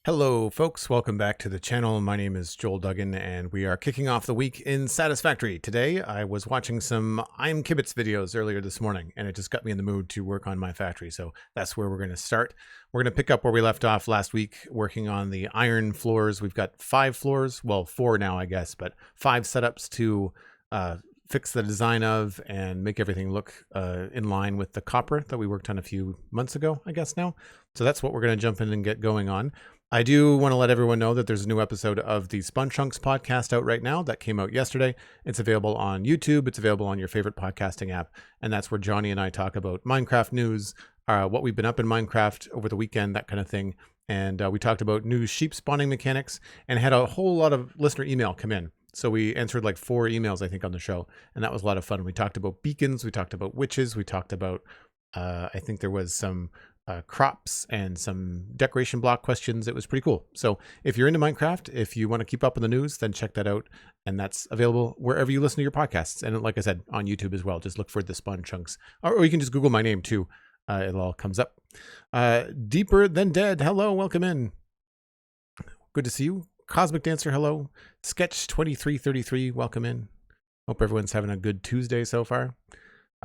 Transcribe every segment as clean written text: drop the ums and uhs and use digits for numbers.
Hello folks, welcome back to the channel. My name is Joel Duggan and we are kicking off the week in Satisfactory. Today I was watching some I'm Kibitz videos earlier this morning and it just got me in the mood to work on my factory. So that's where we're going to start. We're going to pick up where we left off last week working on the iron floors. We've got 5 floors, well 4 now I guess, but 5 setups to fix the design of and make everything look in line with the copper that we worked on a few months ago, I guess now. So that's what we're going to jump in and get going on. I do want to let everyone know that there's a new episode of the Spun Chunks podcast out right now that came out yesterday. It's available on YouTube. It's available on your favorite podcasting app. And that's where Johnny and I talk about Minecraft news, what we've been up in Minecraft over the weekend, that kind of thing. And we talked about new sheep spawning mechanics and had a whole lot of listener email come in. So we answered like 4 emails, I think, on the show. And that was a lot of fun. We talked about beacons. We talked about witches. We talked about, I think there was some crops and some decoration block questions. It was pretty cool. So if you're into Minecraft, if you want to keep up on the news, then check that out. And that's available wherever you listen to your podcasts. And like I said, on YouTube as well. Just look for the Spun Chunks. Or you can just Google my name too. It all comes up. Deeper Than Dead. Hello. Welcome in. Good to see you. Cosmic Dancer. Hello. Sketch 2333. Welcome in. Hope everyone's having a good Tuesday so far.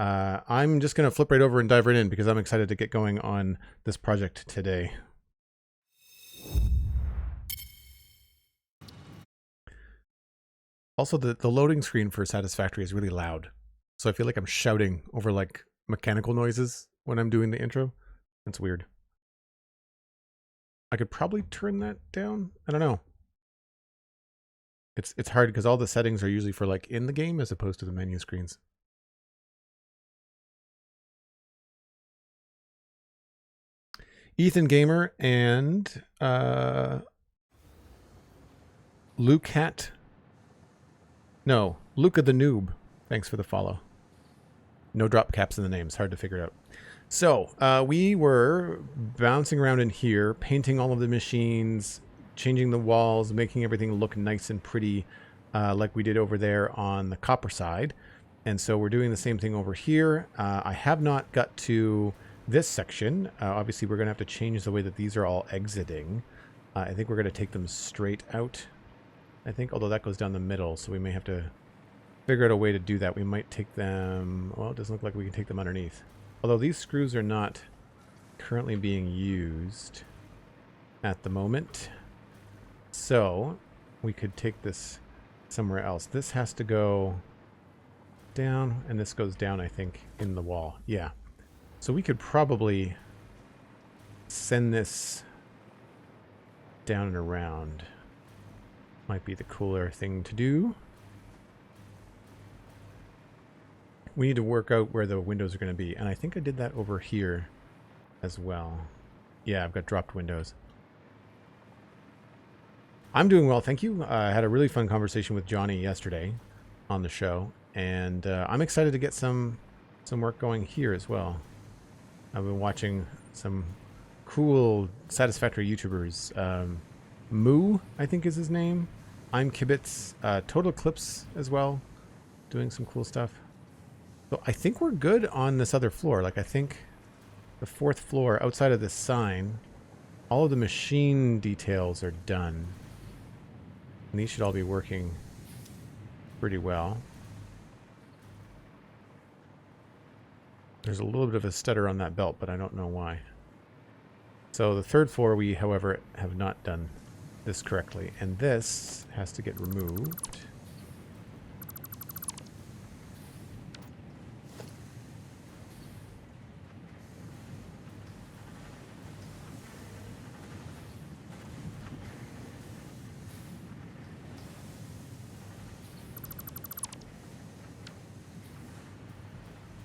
I'm just going to flip right over and dive right in because I'm excited to get going on this project today. Also, the loading screen for Satisfactory is really loud. So I feel like I'm shouting over like mechanical noises when I'm doing the intro. It's weird. I could probably turn that down. I don't know. It's hard because all the settings are usually for like in the game as opposed to the menu screens. Ethan Gamer and Luke Luca the Noob. Thanks for the follow. No drop caps in the names. Hard to figure out. So we were bouncing around in here, painting all of the machines, changing the walls, making everything look nice and pretty like we did over there on the copper side. And so we're doing the same thing over here. I have not got to this section. Obviously we're gonna have to change the way that these are all exiting. I think we're gonna take them straight out, I think, although that goes down the middle, so we may have to figure out a way to do that. We might take them, well, it doesn't look like we can take them underneath. Although these screws are not currently being used at the moment. So we could take this somewhere else. This has to go down, and this goes down, I think, in the wall. Yeah. So we could probably send this down and around. Might be the cooler thing to do. We need to work out where the windows are going to be. And I think I did that over here as well. Yeah, I've got dropped windows. I'm doing well, thank you. I had a really fun conversation with Johnny yesterday on the show. And I'm excited to get some work going here as well. I've been watching some cool Satisfactory YouTubers. Moo, I think is his name. I'm Kibitz. Total Eclipse as well. Doing some cool stuff. So I think we're good on this other floor. Like I think the 4th floor outside of this sign, all of the machine details are done. And these should all be working pretty well. There's a little bit of a stutter on that belt, but I don't know why. So the 3rd floor, we, however, have not done this correctly. And this has to get removed.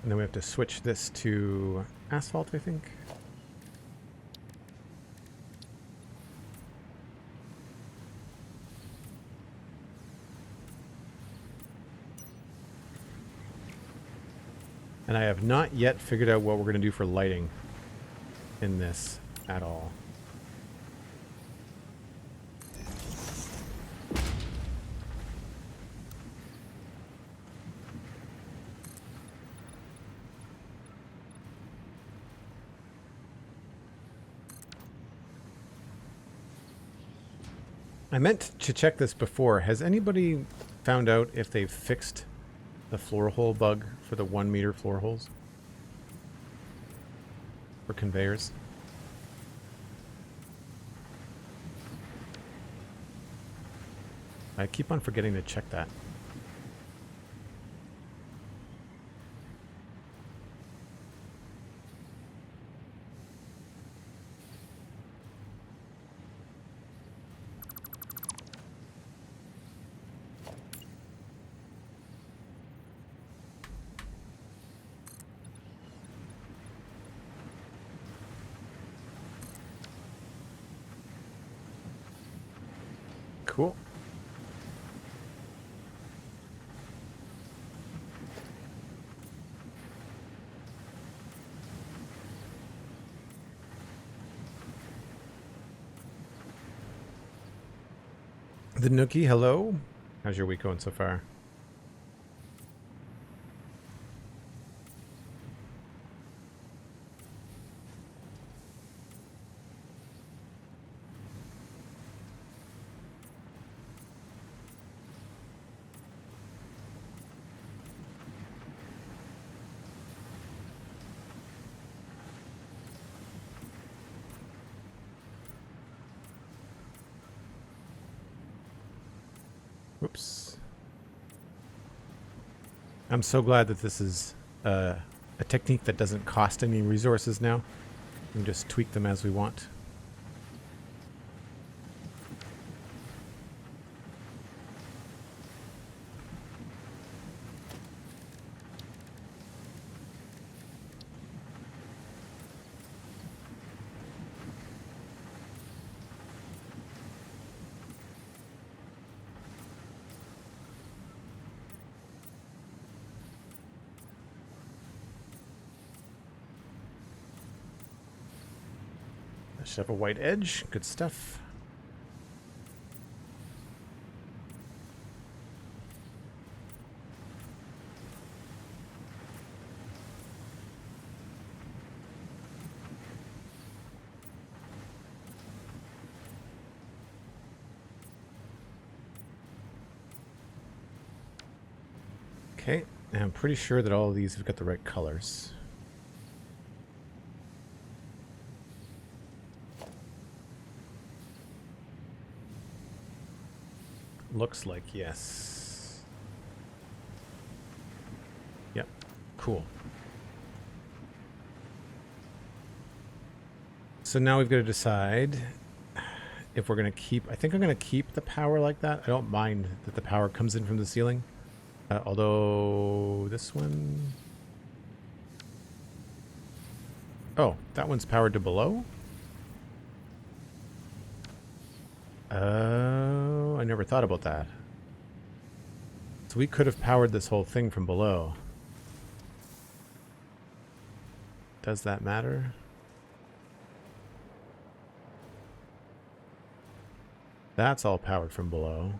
And then we have to switch this to asphalt, I think. And I have not yet figured out what we're going to do for lighting in this at all. I meant to check this before. Has anybody found out if they've fixed the floor hole bug for the 1 meter floor holes? For conveyors? I keep on forgetting to check that. Cool. The Nookie, hello. How's your week going so far? Whoops. I'm so glad that this is a technique that doesn't cost any resources now. We can just tweak them as we want. Should have a white edge. Good stuff. Okay, and I'm pretty sure that all of these have got the right colors. Looks like yes. Yep, cool. So now we've got to decide if we're going to keep... I think I'm going to keep the power like that. I don't mind that the power comes in from the ceiling. Although this one... Oh, that one's powered to below? Oh, I never thought about that. So we could have powered this whole thing from below. Does that matter? That's all powered from below.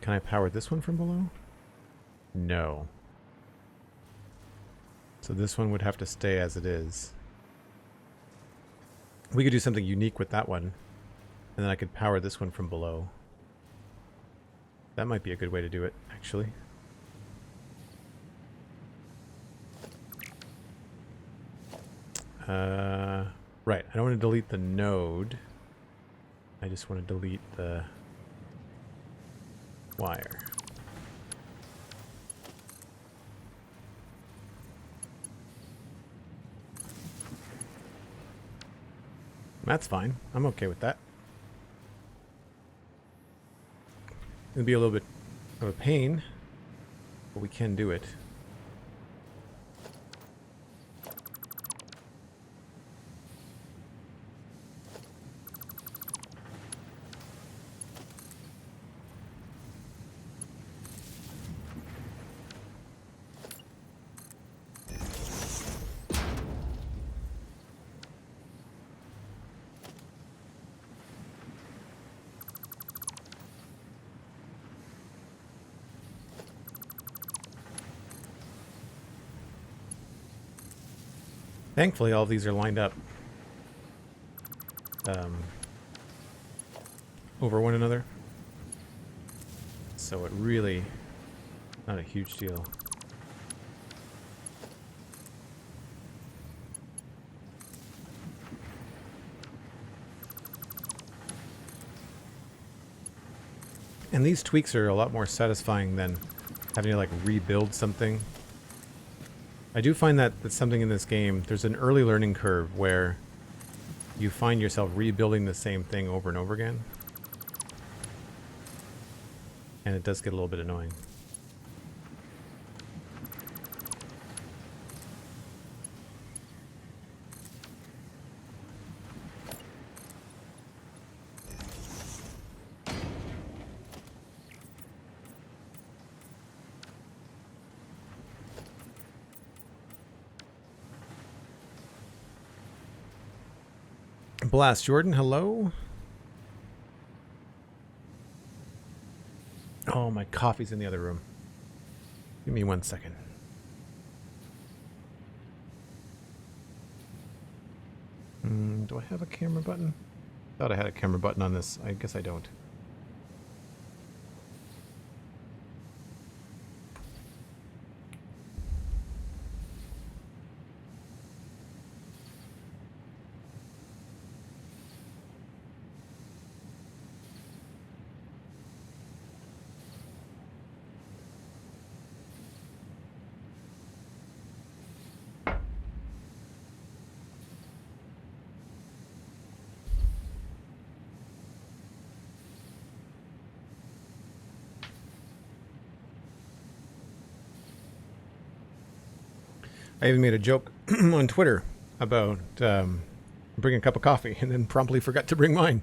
Can I power this one from below? No. So this one would have to stay as it is. We could do something unique with that one, and then I could power this one from below. That might be a good way to do it, actually. Right, I don't want to delete the node. I just want to delete the wire. That's fine. I'm okay with that. It'll be a little bit of a pain, but we can do it. Thankfully, all of these are lined up. over one another. So it really, not a huge deal. And these tweaks are a lot more satisfying than having to like rebuild something. I do find that something in this game, there's an early learning curve where you find yourself rebuilding the same thing over and over again. And it does get a little bit annoying. Blast Jordan, hello. Oh, my coffee's in the other room. Give me 1 second. Do I have a camera button? Thought I had a camera button on this. I guess I don't. I even made a joke on Twitter about bringing a cup of coffee and then promptly forgot to bring mine.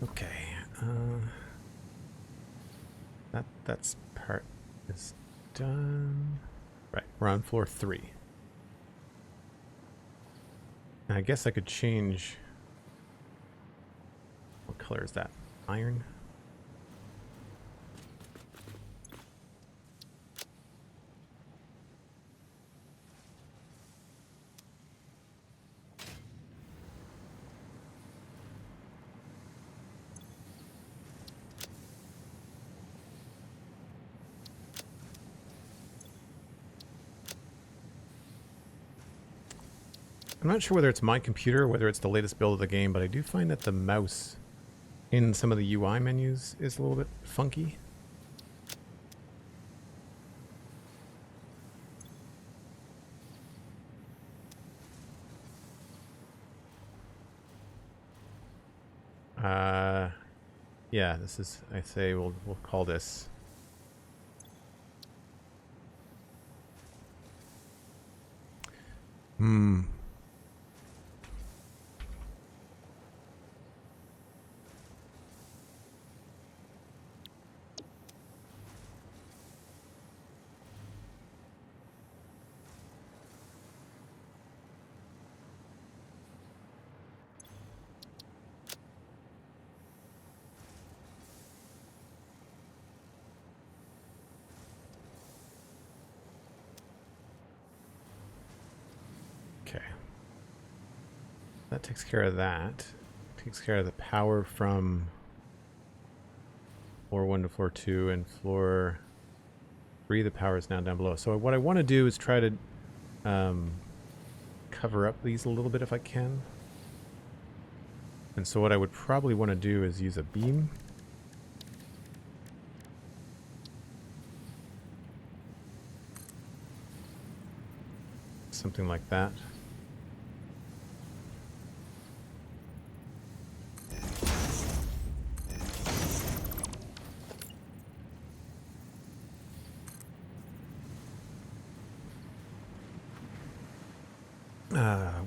Okay. That's part is done. Right, we're on floor 3. And I guess I could change... What color is that? Iron? I'm not sure whether it's my computer or whether it's the latest build of the game, but I do find that the mouse in some of the UI menus is a little bit funky. Yeah, this is, I say we'll call this that takes care of that. Takes care of the power from floor 1 to floor 2, and floor 3 the power is now down below. So what I want to do is try to cover up these a little bit if I can. And so what I would probably want to do is use a beam. Something like that.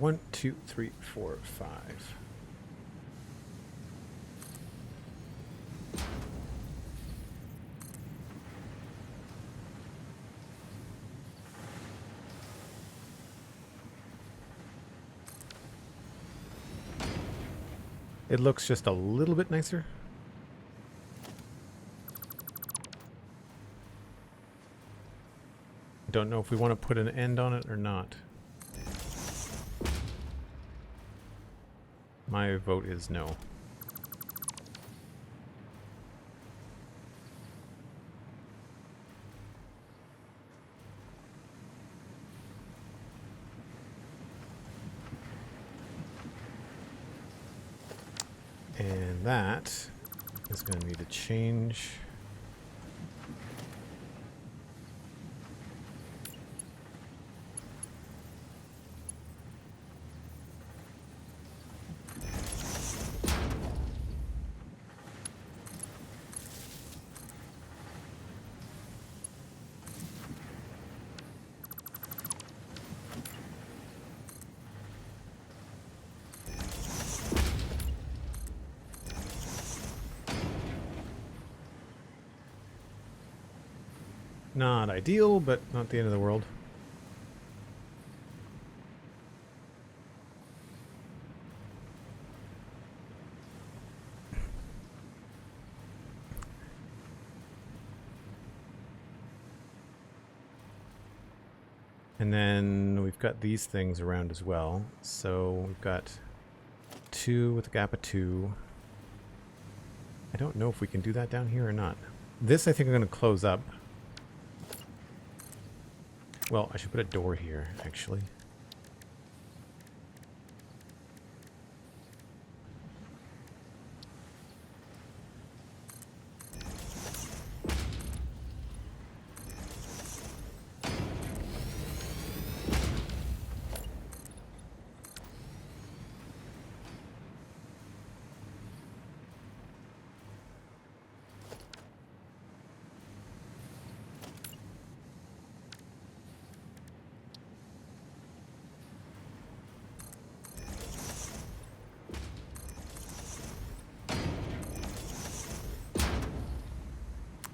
One, two, three, four, 5. It looks just a little bit nicer. Don't know if we want to put an end on it or not. My vote is no. And that is going to need a change. Not ideal, but not the end of the world. And then we've got these things around as well. So we've got 2 with a gap of 2. I don't know if we can do that down here or not. This I think I'm going to close up. Well, I should put a door here, actually.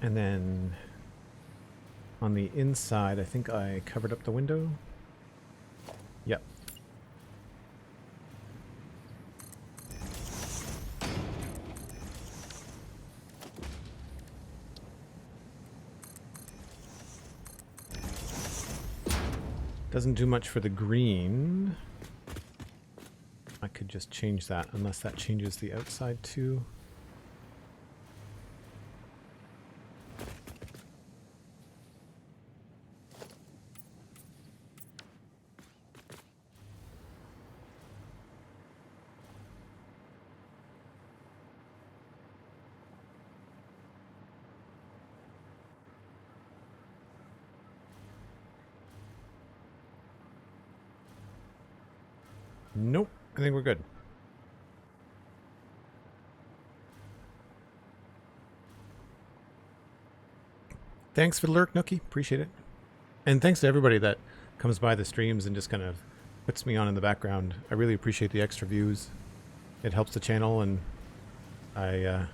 And then on the inside, I think I covered up the window. Yep. Doesn't do much for the green. I could just change that, unless that changes the outside too. Nope, I think we're good. Thanks for the lurk, Nookie. Appreciate it. And thanks to everybody that comes by the streams and just kind of puts me on in the background. I really appreciate the extra views. It helps the channel, and I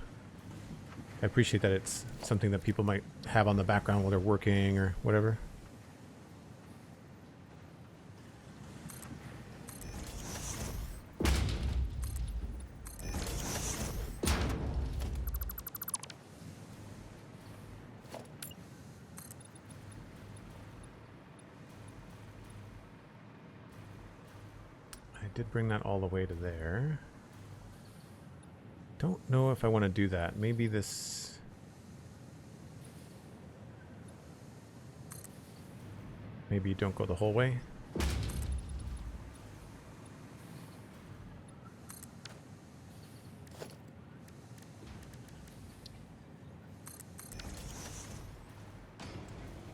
appreciate that it's something that people might have on the background while they're working or whatever. Did bring that all the way to there. Don't know if I want to do that. Maybe this... Maybe you don't go the whole way.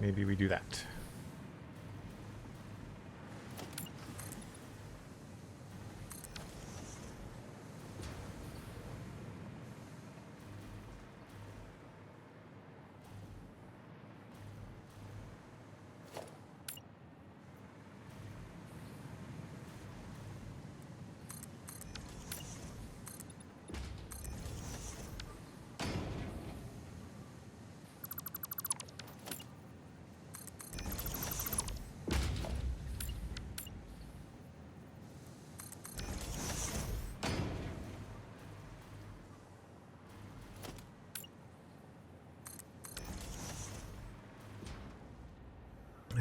Maybe we do that.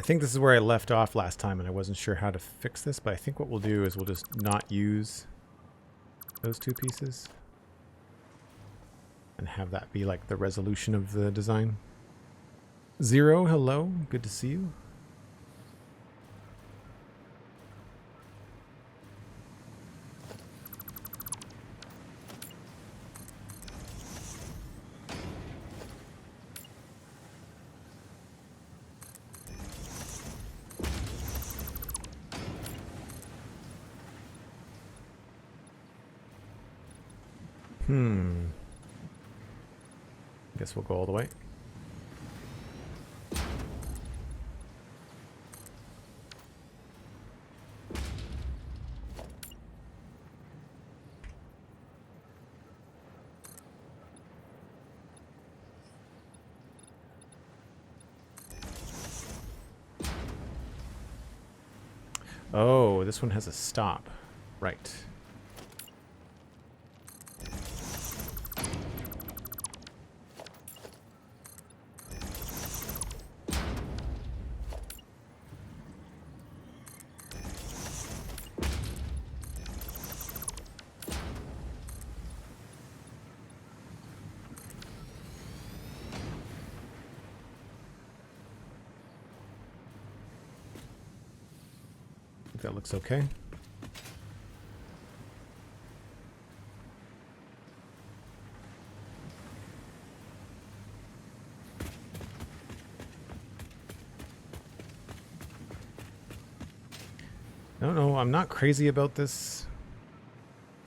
I think this is where I left off last time, and I wasn't sure how to fix this, but I think what we'll do is we'll just not use those two pieces and have that be like the resolution of the design. Zero, hello. Good to see you. Guess we'll go all the way. Oh, this one has a stop. Right. That looks okay. I don't know, I'm not crazy about this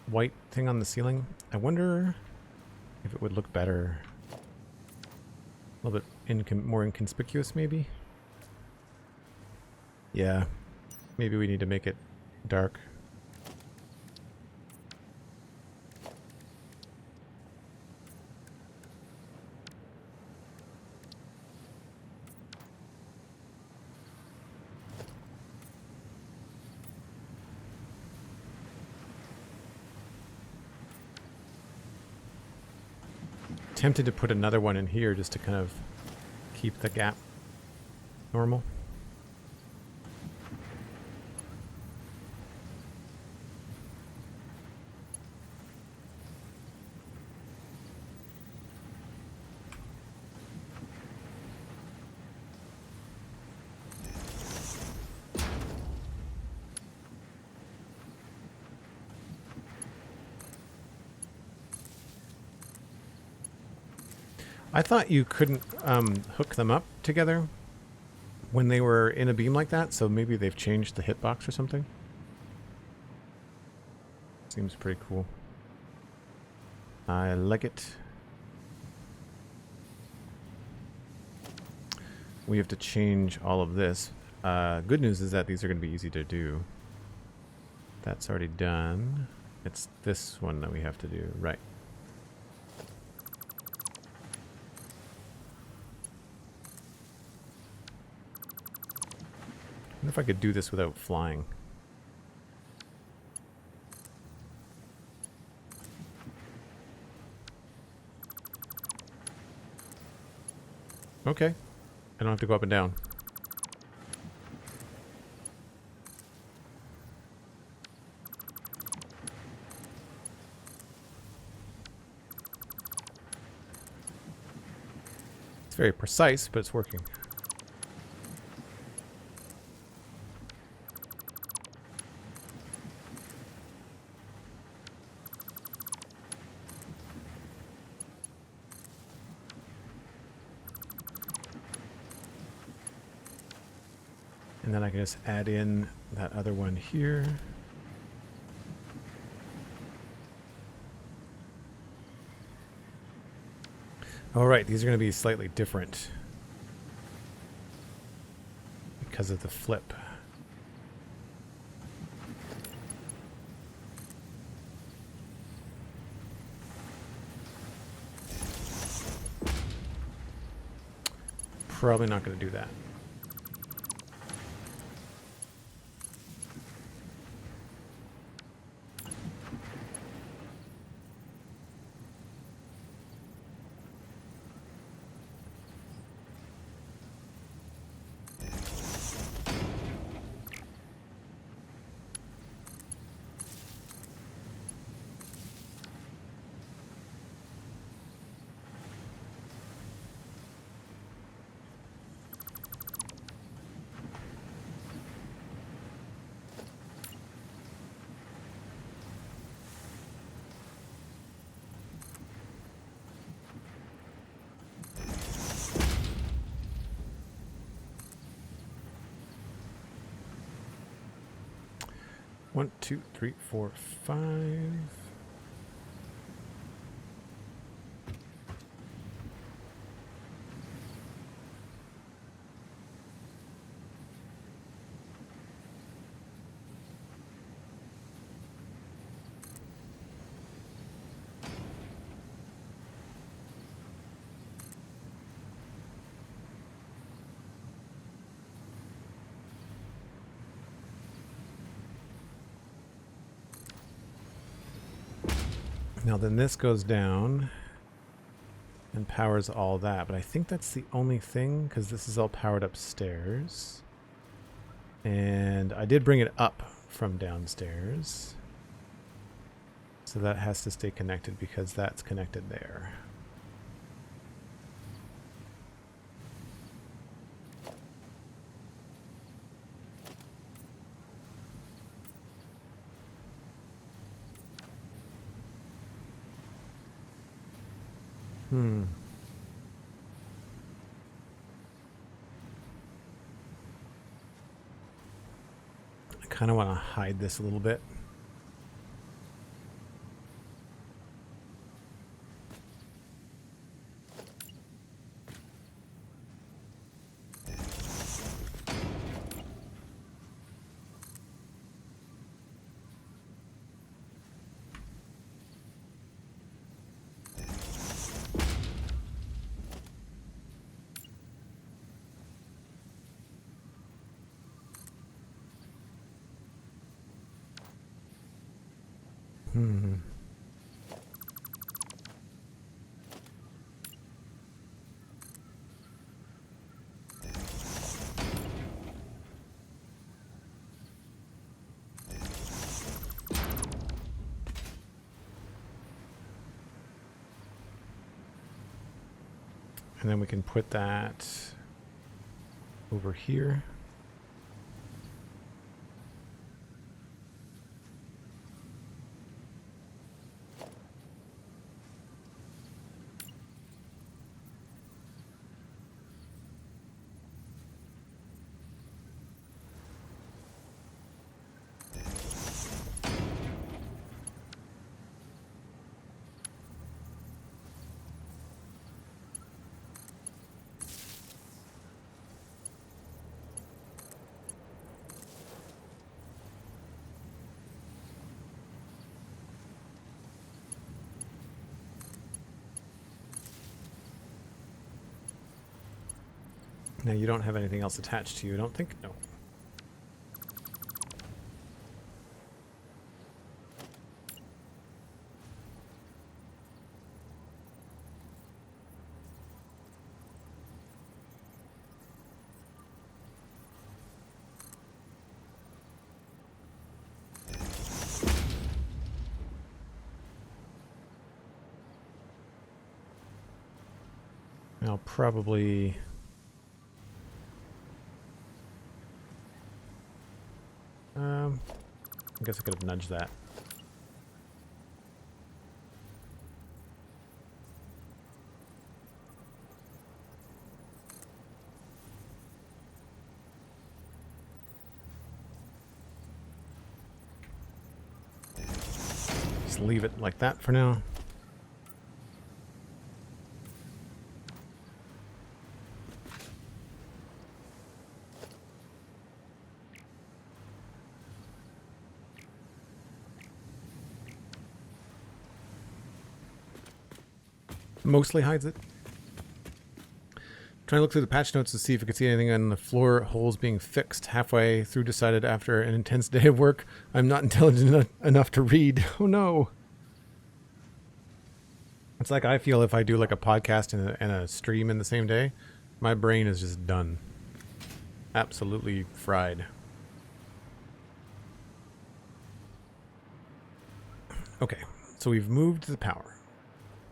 white thing on the ceiling. I wonder if it would look better. A little bit more inconspicuous, maybe? Yeah. Maybe we need to make it dark. Tempted to put another one in here just to kind of keep the gap normal. I thought you couldn't hook them up together when they were in a beam like that, so maybe they've changed the hitbox or something. Seems pretty cool. I like it. We have to change all of this. Good news is that these are going to be easy to do. That's already done. It's this one that we have to do. Right. I wonder if I could do this without flying. Okay. I don't have to go up and down. It's very precise, but it's working. And then I can just add in that other one here. All right, these are going to be slightly different because of the flip. Probably not going to do that. 1, 2, 3, 4, 5. Now then this goes down and powers all that, but I think that's the only thing because this is all powered upstairs. And I did bring it up from downstairs. So that has to stay connected because that's connected there. I kind of want to hide this a little bit. And then we can put that over here. Now you don't have anything else attached to you, I don't think? No. I'll probably... I guess I could have nudged that. Just leave it like that for now. Mostly hides it. Trying to look through the patch notes to see if I could see anything on the floor holes being fixed. Halfway through, decided after an intense day of work, I'm not intelligent enough to read. Oh no. It's like I feel if I do like a podcast and a stream in the same day, my brain is just done. Absolutely fried. Okay, so we've moved the power.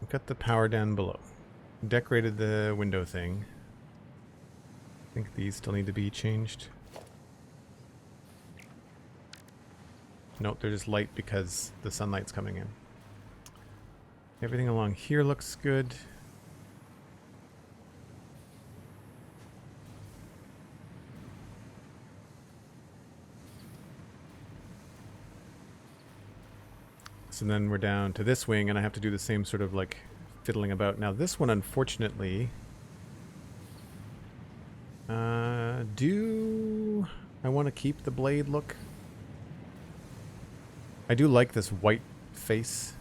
We've got the power down below. Decorated the window thing. I think these still need to be changed. Nope, they're just light because the sunlight's coming in. Everything along here looks good. and then we're down to this wing, and I have to do the same sort of like fiddling about. Now this one, unfortunately, do I want to keep the blade look? I do like this white face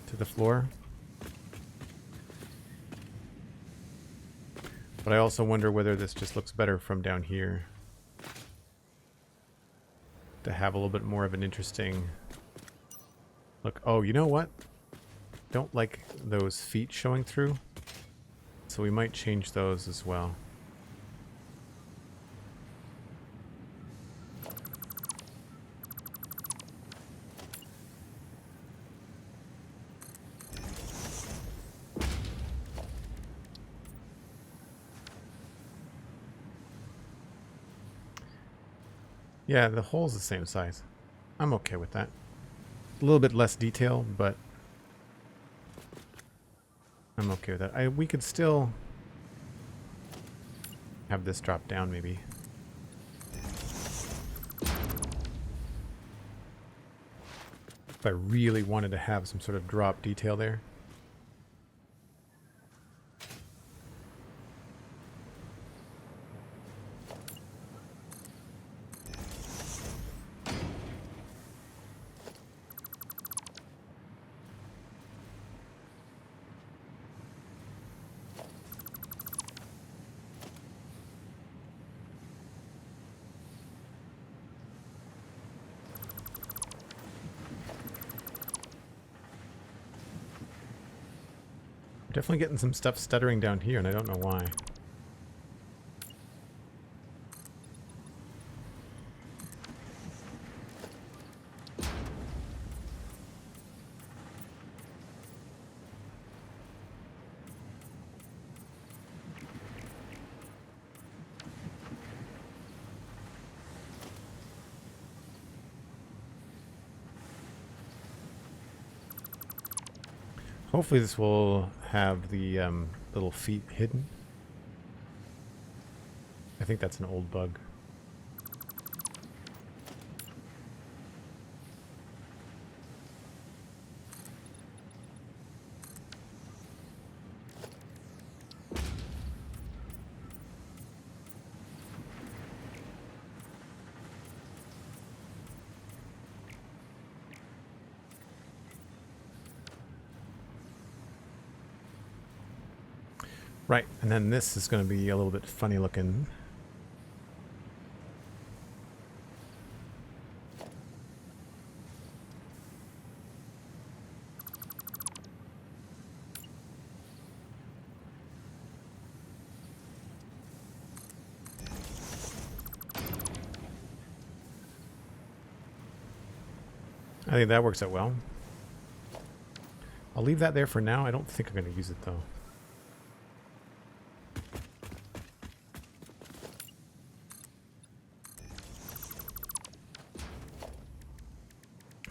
to the floor. But I also wonder whether this just looks better from down here. To have a little bit more of an interesting look. Oh, you know what? Don't like those feet showing through. So we might change those as well. Yeah, the hole's the same size. I'm okay with that. A little bit less detail, but I'm okay with that. We could still have this drop down, maybe. If I really wanted to have some sort of drop detail there. Definitely getting some stuff stuttering down here, and I don't know why. Hopefully this will have the little feet hidden. I think that's an old bug. Right, and then this is going to be a little bit funny looking. I think that works out well. I'll leave that there for now. I don't think I'm going to use it though.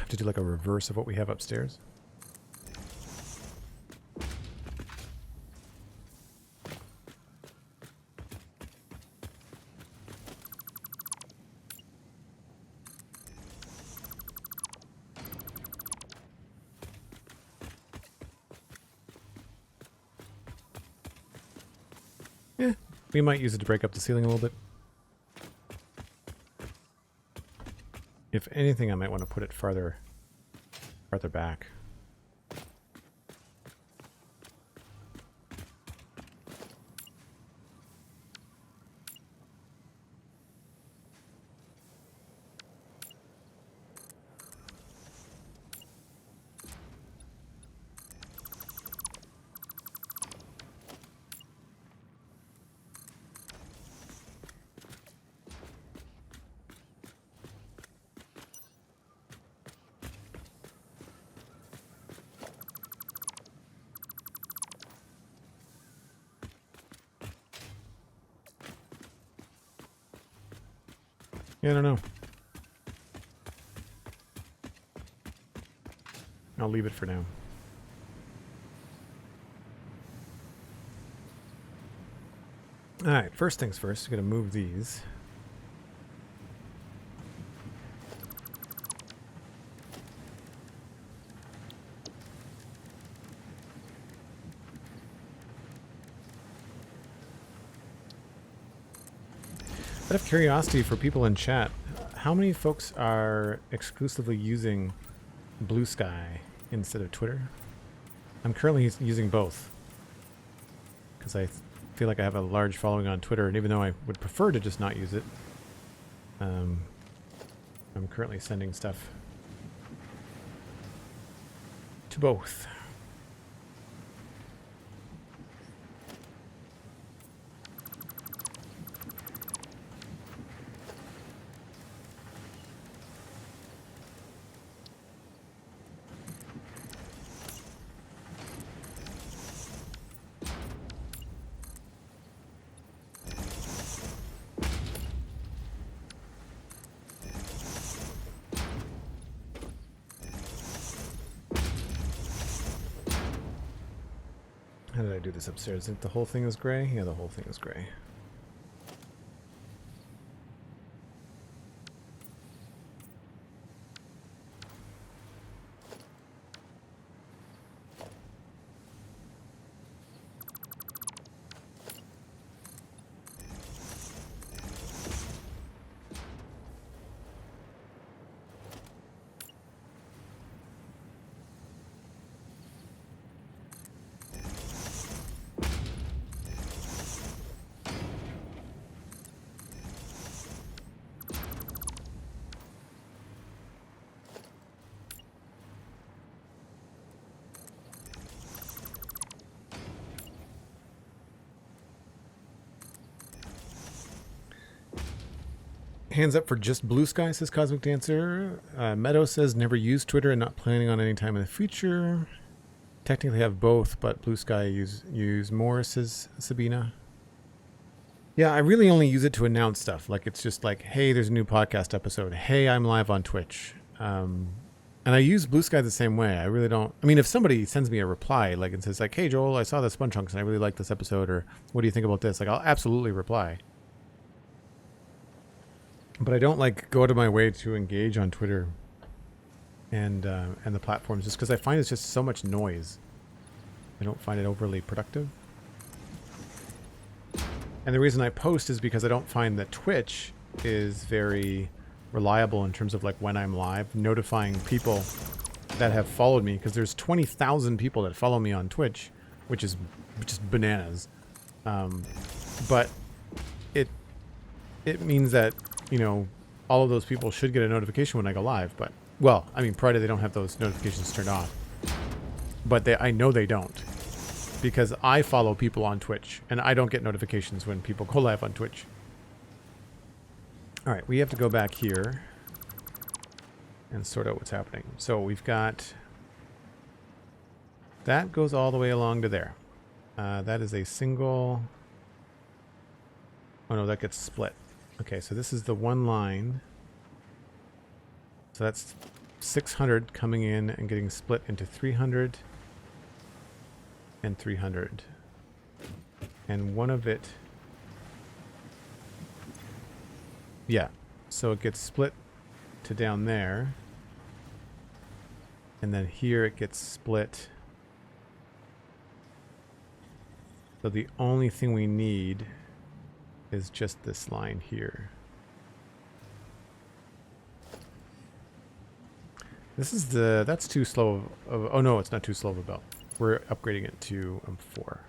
To do like a reverse of what we have upstairs. Yeah, we might use it to break up the ceiling a little bit. If anything, I might want to put it farther back. Yeah, I don't know. I'll leave it for now. Alright, first things first, I'm going to move these. Out of curiosity for people in chat, how many folks are exclusively using Blue Sky instead of Twitter? I'm currently using both because I feel like I have a large following on Twitter, and even though I would prefer to just not use it, I'm currently sending stuff to both. How did I do this upstairs? I think the whole thing is gray? Yeah, the whole thing is gray. Hands up for just Blue Sky, says Cosmic Dancer. Meadow says never use Twitter and not planning on any time in the future. Technically have both, but Blue Sky use more, says Sabina. Yeah, I really only use it to announce stuff. Like, it's just like, hey, there's a new podcast episode. Hey, I'm live on Twitch. And I use Blue Sky the same way. I really don't. I mean, if somebody sends me a reply, like, and says, like, hey, Joel, I saw the Spun Chunks and I really like this episode, or what do you think about this? Like, I'll absolutely reply. But I don't like go out of my way to engage on Twitter and the platforms, just because I find it's just so much noise. I don't find it overly productive. And the reason I post is because I don't find that Twitch is very reliable in terms of like when I'm live, notifying people that have followed me, because there's 20,000 people that follow me on Twitch, which is just bananas. But it means that, you know, all of those people should get a notification when I go live. But, well, I mean, provided they don't have those notifications turned off. But I know they don't, because I follow people on Twitch and I don't get notifications when people go live on Twitch. All right, we have to go back here and sort out what's happening. So we've got that goes all the way along to there. That is a single. Oh no, that gets split. Okay, so this is the one line. So that's 600 coming in and getting split into 300 and 300. And one of it, yeah, so it gets split to down there. And then here it gets split. So the only thing we need is just this line here. This is that's too slow of oh no, it's not too slow of a belt. We're upgrading it to 4.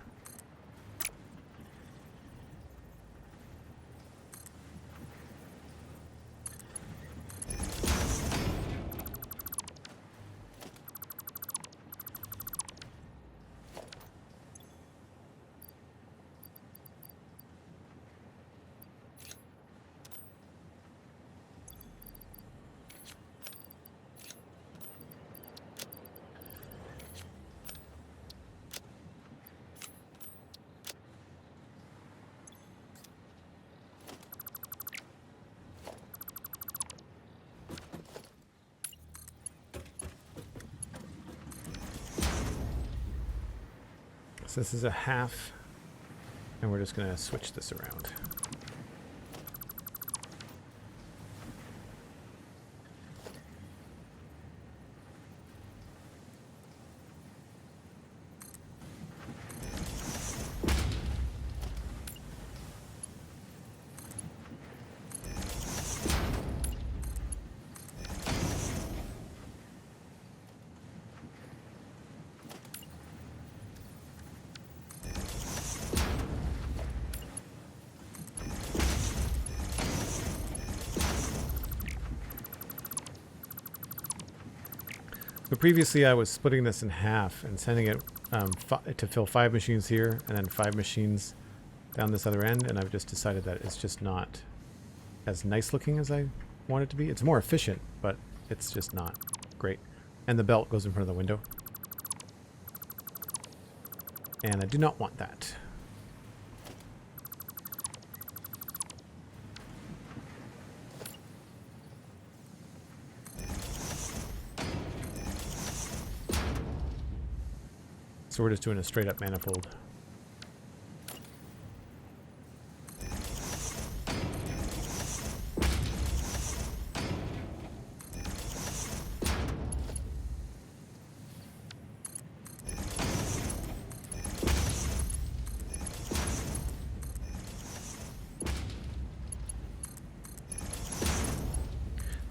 So this is a half, and we're just going to switch this around. But previously I was splitting this in half and sending it to fill 5 machines here and then 5 machines down this other end, and I've just decided that it's just not as nice looking as I want it to be. It's more efficient, but it's just not great. And the belt goes in front of the window. And I do not want that. So we're just doing a straight up manifold.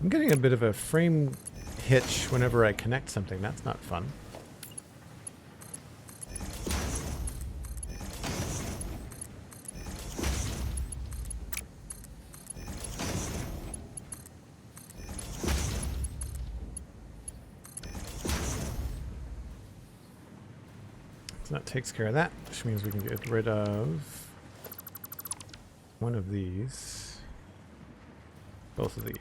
I'm getting a bit of a frame hitch whenever I connect something. That's not fun. So that takes care of that, which means we can get rid of one of these, both of these.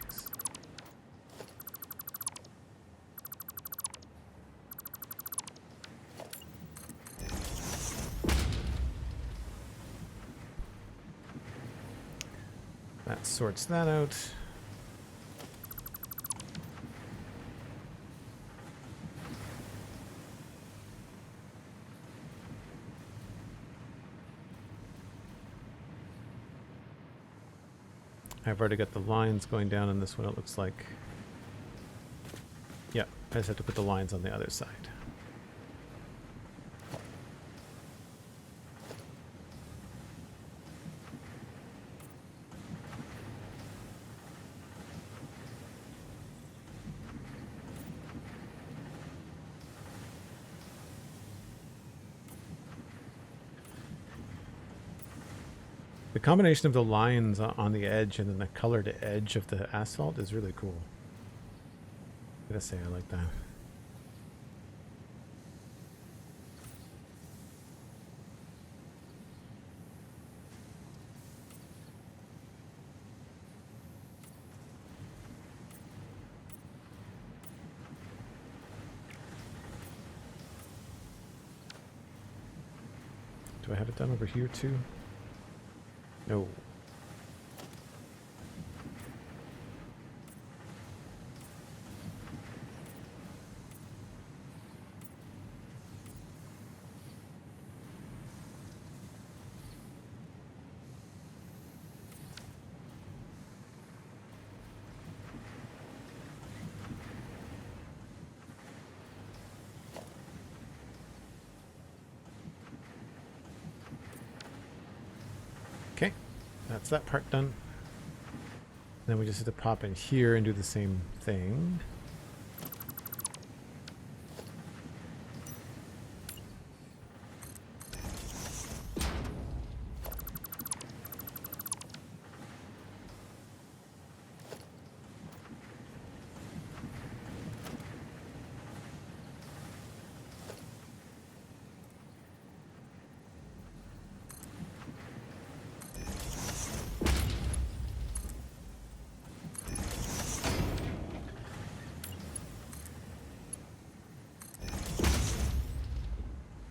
That sorts that out. I've already got the lines going down on this one, it looks like. Yeah, I just have to put the lines on the other side. The combination of the lines on the edge and then the colored edge of the asphalt is really cool. I gotta say, I like that. Do I have it done over here too? No. Okay, that's that part done. Then we just have to pop in here and do the same thing.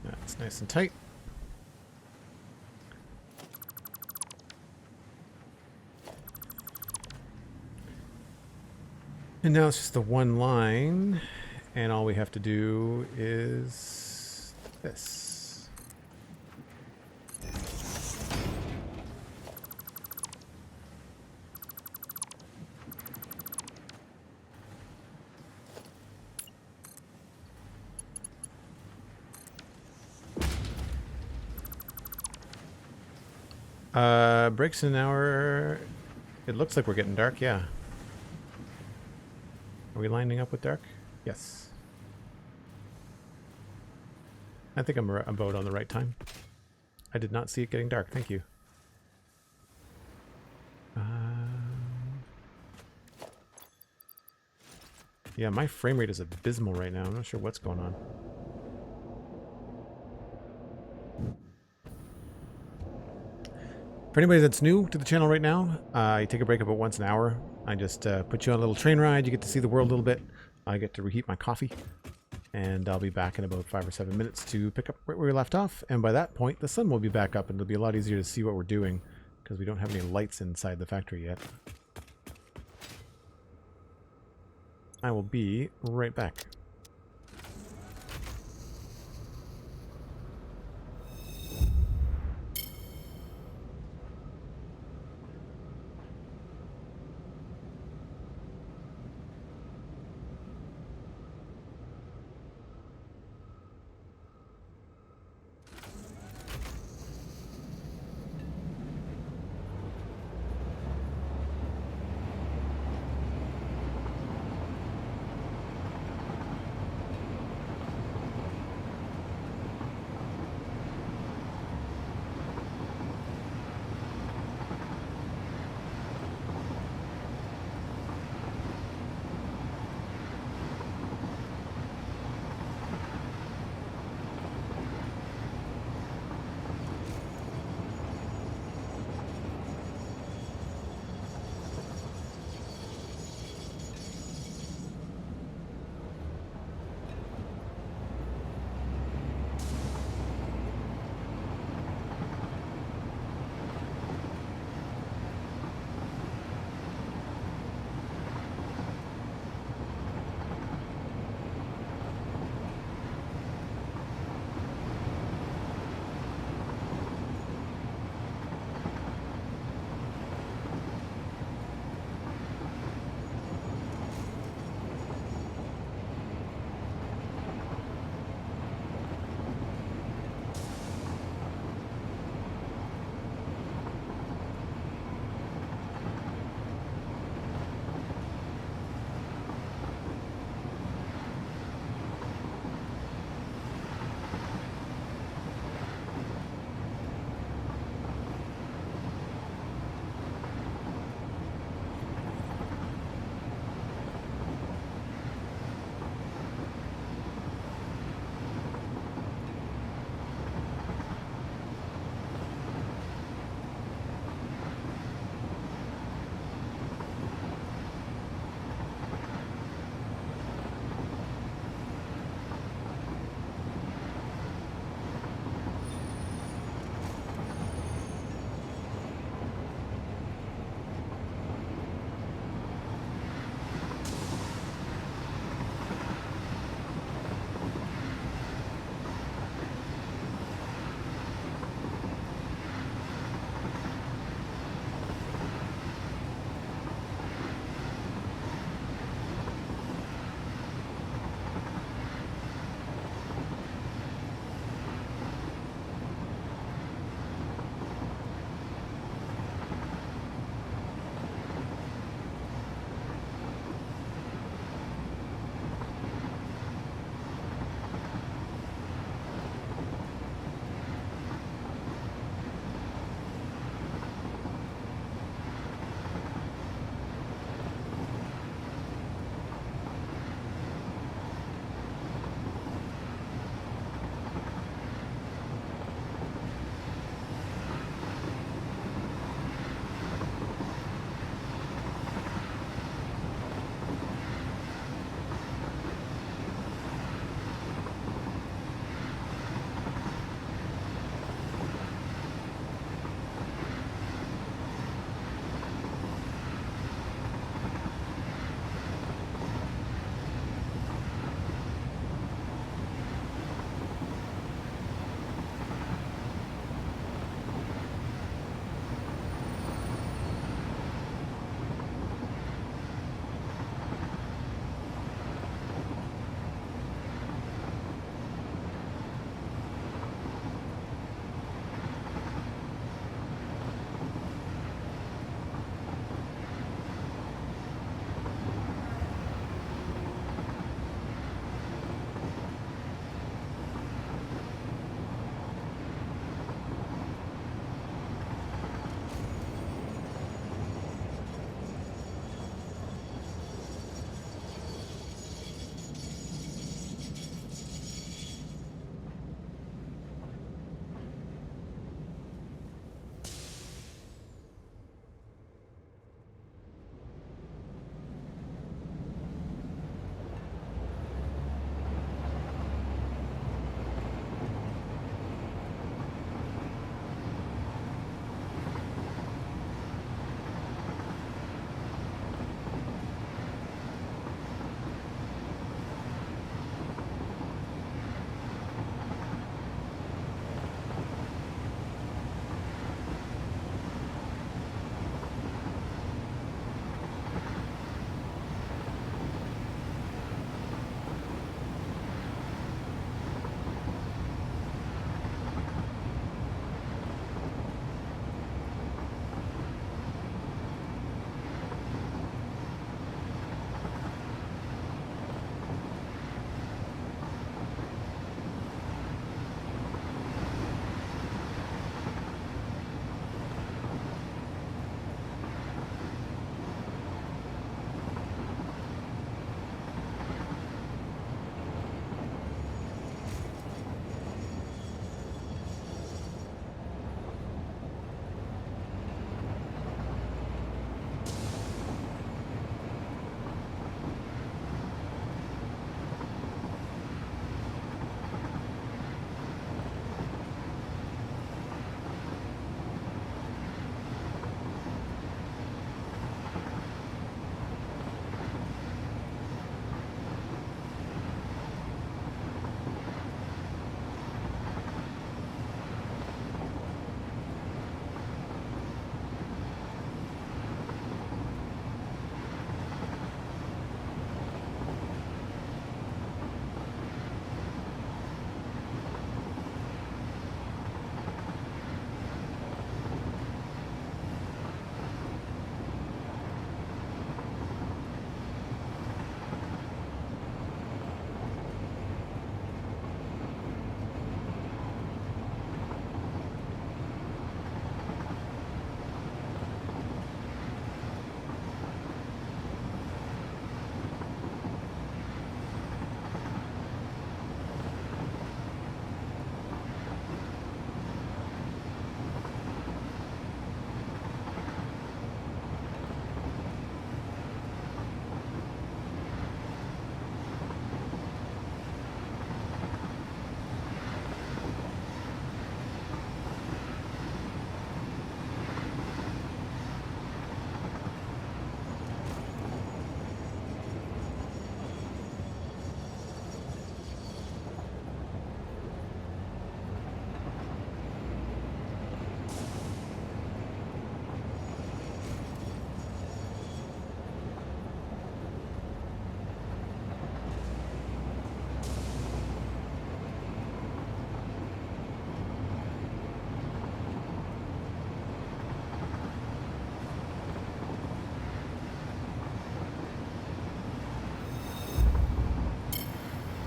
That's nice and tight. And now it's just the one line, and all we have to do is this. Breaks an hour. It looks like we're getting dark, yeah. Are we lining up with dark? Yes. I think I'm about on the right time. I did not see it getting dark, thank you. Yeah, my frame rate is abysmal right now. I'm not sure what's going on. For anybody that's new to the channel right now, I take a break about once an hour. I just put you on a little train ride. You get to see the world a little bit. I get to reheat my coffee. And I'll be back in about 5 or 7 minutes to pick up where we left off. And by that point, the sun will be back up and it'll be a lot easier to see what we're doing because we don't have any lights inside the factory yet. I will be right back.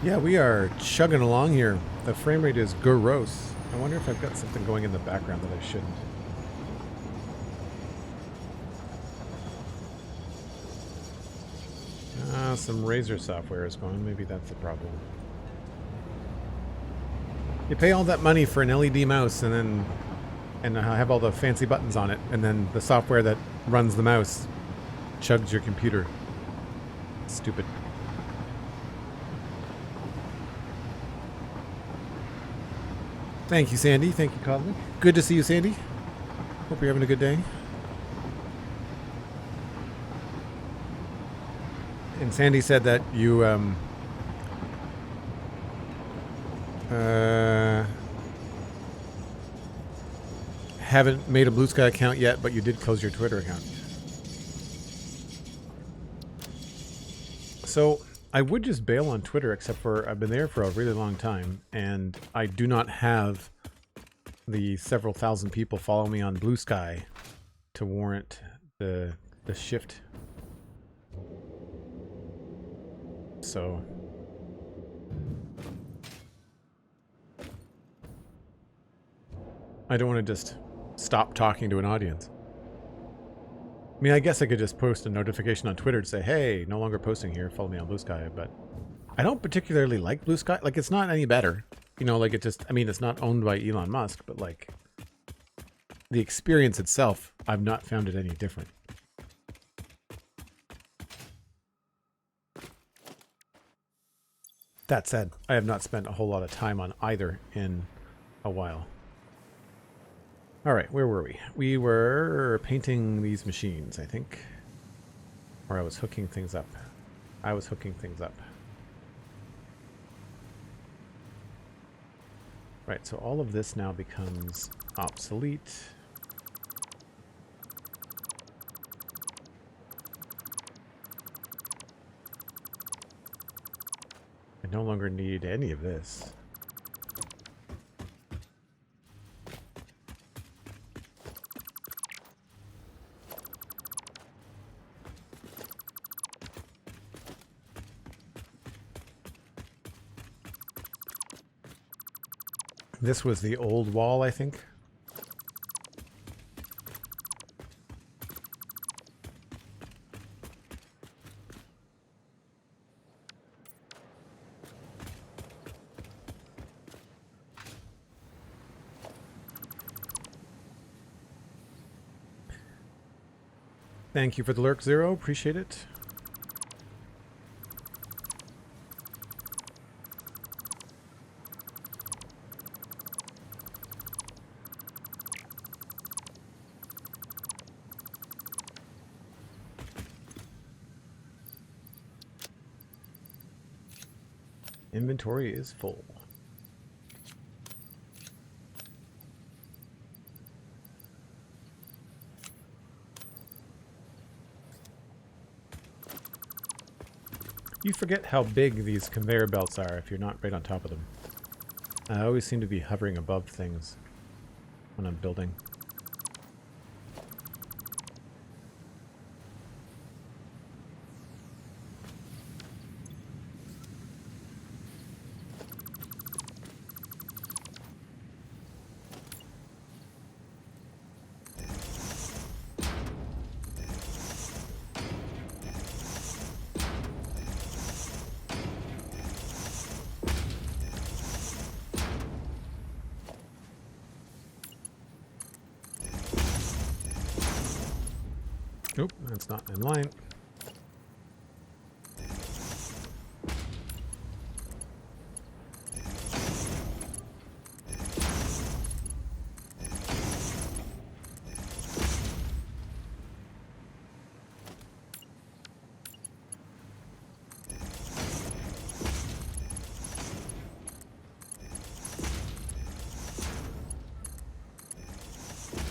Yeah, we are chugging along here. The frame rate is gross. I wonder if I've got something going in the background that I shouldn't. Some Razer software is going. Maybe that's the problem. You pay all that money for an LED mouse and have all the fancy buttons on it, and then the software that runs the mouse chugs your computer. Stupid. Thank you, Sandy. Thank you, Cosmic. Good to see you, Sandy. Hope you're having a good day. And Sandy said that you haven't made a Blue Sky account yet, but you did close your Twitter account. So I would just bail on Twitter, except for I've been there for a really long time, and I do not have the several thousand people follow me on Blue Sky to warrant the shift. So I don't want to just stop talking to an audience. I mean, I guess I could just post a notification on Twitter to say, hey, no longer posting here, follow me on Blue Sky, but I don't particularly like Blue Sky. Like, it's not any better. You know, like, it just, I mean, it's not owned by Elon Musk, but like, the experience itself, I've not found it any different. That said, I have not spent a whole lot of time on either in a while. All right, where were we? We were painting these machines, I think. Or I was hooking things up. I was hooking things up. Right, so all of this now becomes obsolete. I no longer need any of this. This was the old wall, I think. Thank you for the lurk, Zero. Appreciate it. Inventory is full. You forget how big these conveyor belts are if you're not right on top of them. I always seem to be hovering above things when I'm building. Nope, that's not in line.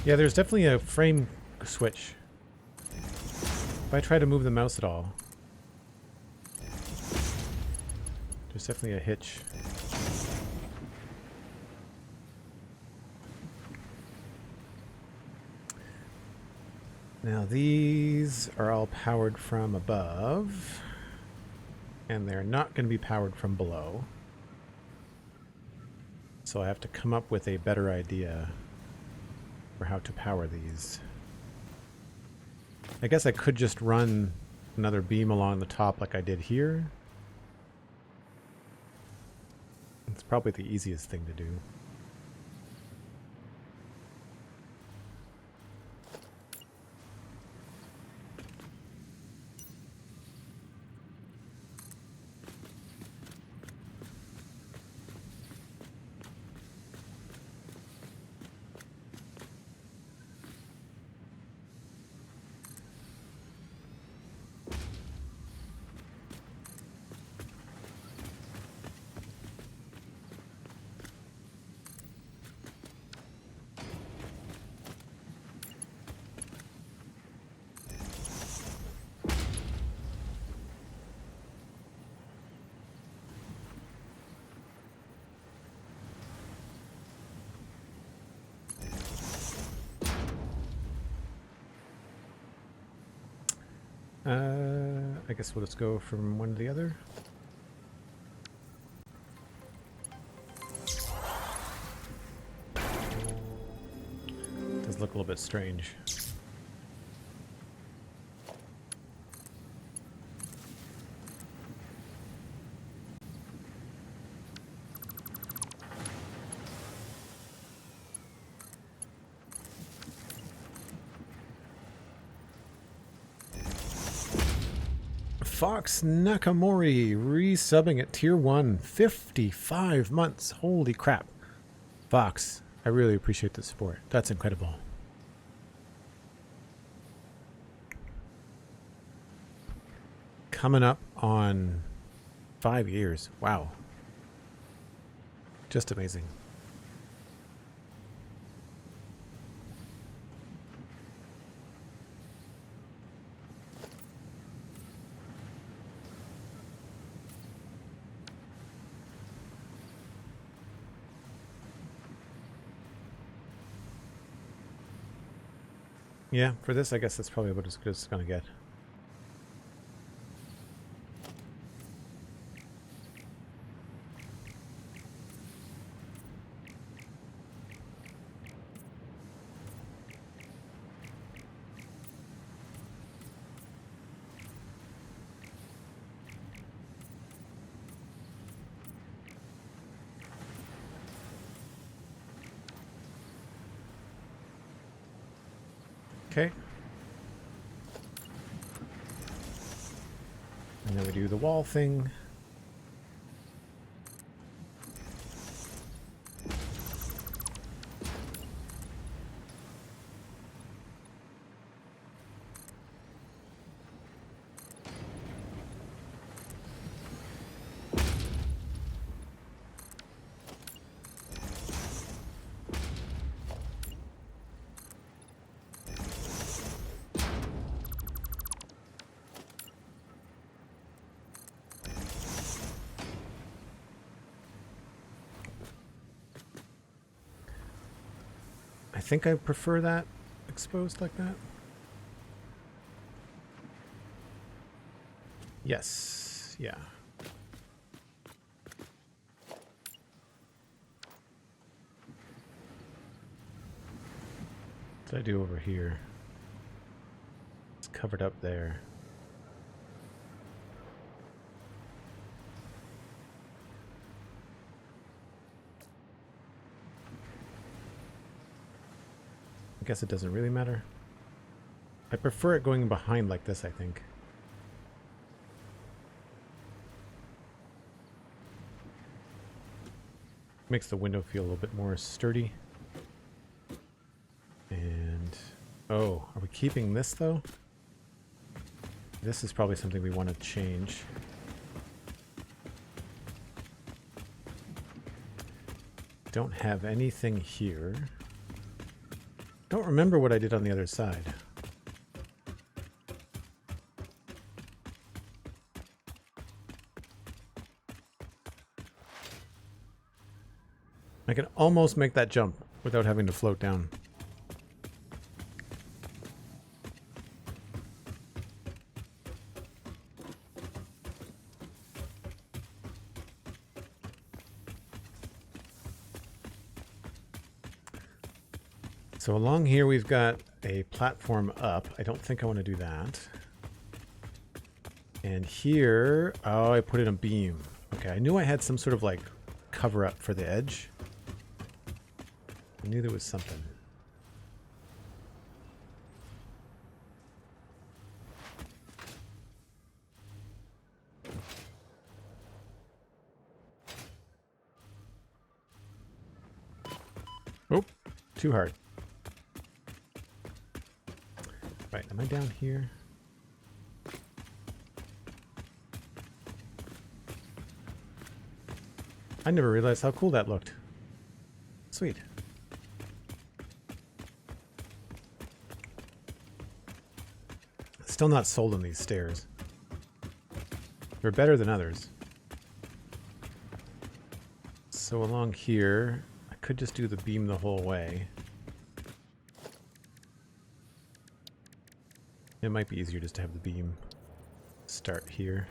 Yeah, there's definitely a frame switch. If I try to move the mouse at all, there's definitely a hitch. Now these are all powered from above. And they're not going to be powered from below. So I have to come up with a better idea for how to power these. I guess I could just run another beam along the top like I did here. It's probably the easiest thing to do. I guess we'll just go from one to the other. Does look a little bit strange. Fox Nakamori resubbing at tier 1, 55 months. Holy crap. Fox, I really appreciate the support. That's incredible. Coming up on 5 years. Wow. Just amazing. Yeah, for this, I guess that's probably about as good as it's going to get. Okay. And then we do the wall thing. I think I prefer that exposed like that. Yes, yeah. What did I do over here? It's covered up there. I guess it doesn't really matter. I prefer it going behind like this, I think. Makes the window feel a little bit more sturdy. And... oh, are we keeping this though? This is probably something we want to change. Don't have anything here. Don't remember what I did on the other side. I can almost make that jump without having to float down. So along here we've got a platform up. I don't think I want to do that. And here, oh, I put in a beam. Okay, I knew I had some sort of like cover up for the edge. I knew there was something. Oh, too hard. Right, am I down here? I never realized how cool that looked. Sweet. Still not sold on these stairs. They're better than others. So along here, I could just do the beam the whole way. It might be easier just to have the beam start here.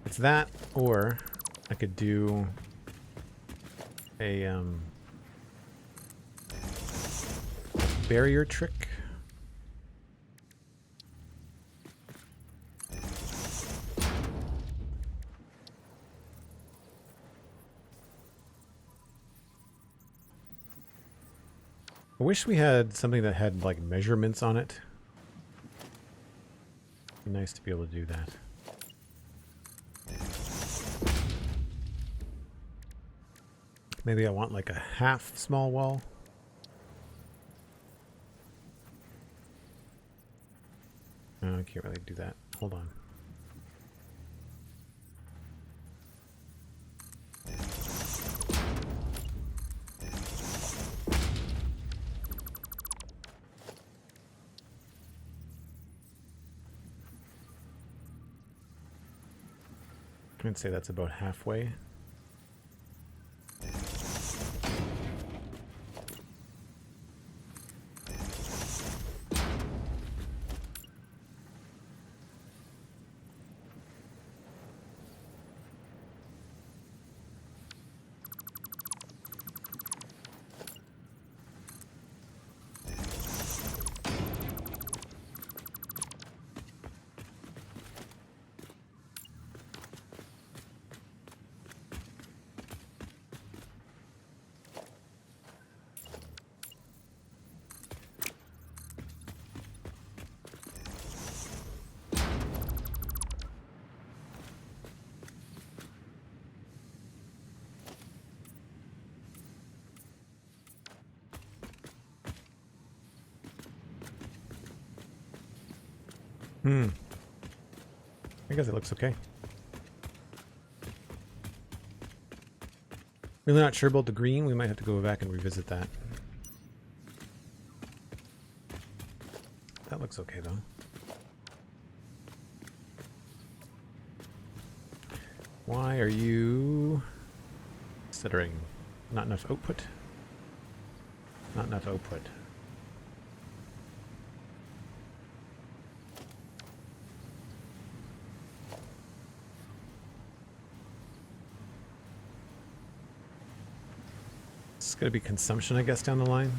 It's that, or I could do a barrier trick. I wish we had something that had like measurements on it. It'd be nice to be able to do that. Maybe I want like a half small wall. No, I can't really do that. Hold on. I'd say that's about halfway. I guess it looks okay. Really not sure about the green. We might have to go back and revisit that. That looks okay though. Why are you stuttering? Not enough output? Not enough output. It's going to be consumption, I guess, down the line.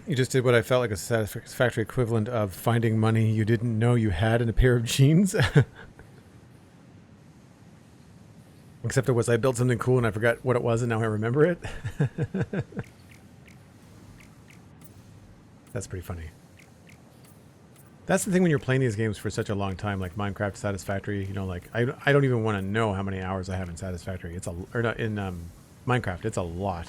You just did what I felt like a satisfactory equivalent of finding money you didn't know you had in a pair of jeans. Except it was I built something cool and I forgot what it was and now I remember it. That's pretty funny. That's the thing when you're playing these games for such a long time, like Minecraft, Satisfactory, you know, like I don't even want to know how many hours I have in Satisfactory. It's or not in Minecraft. It's a lot.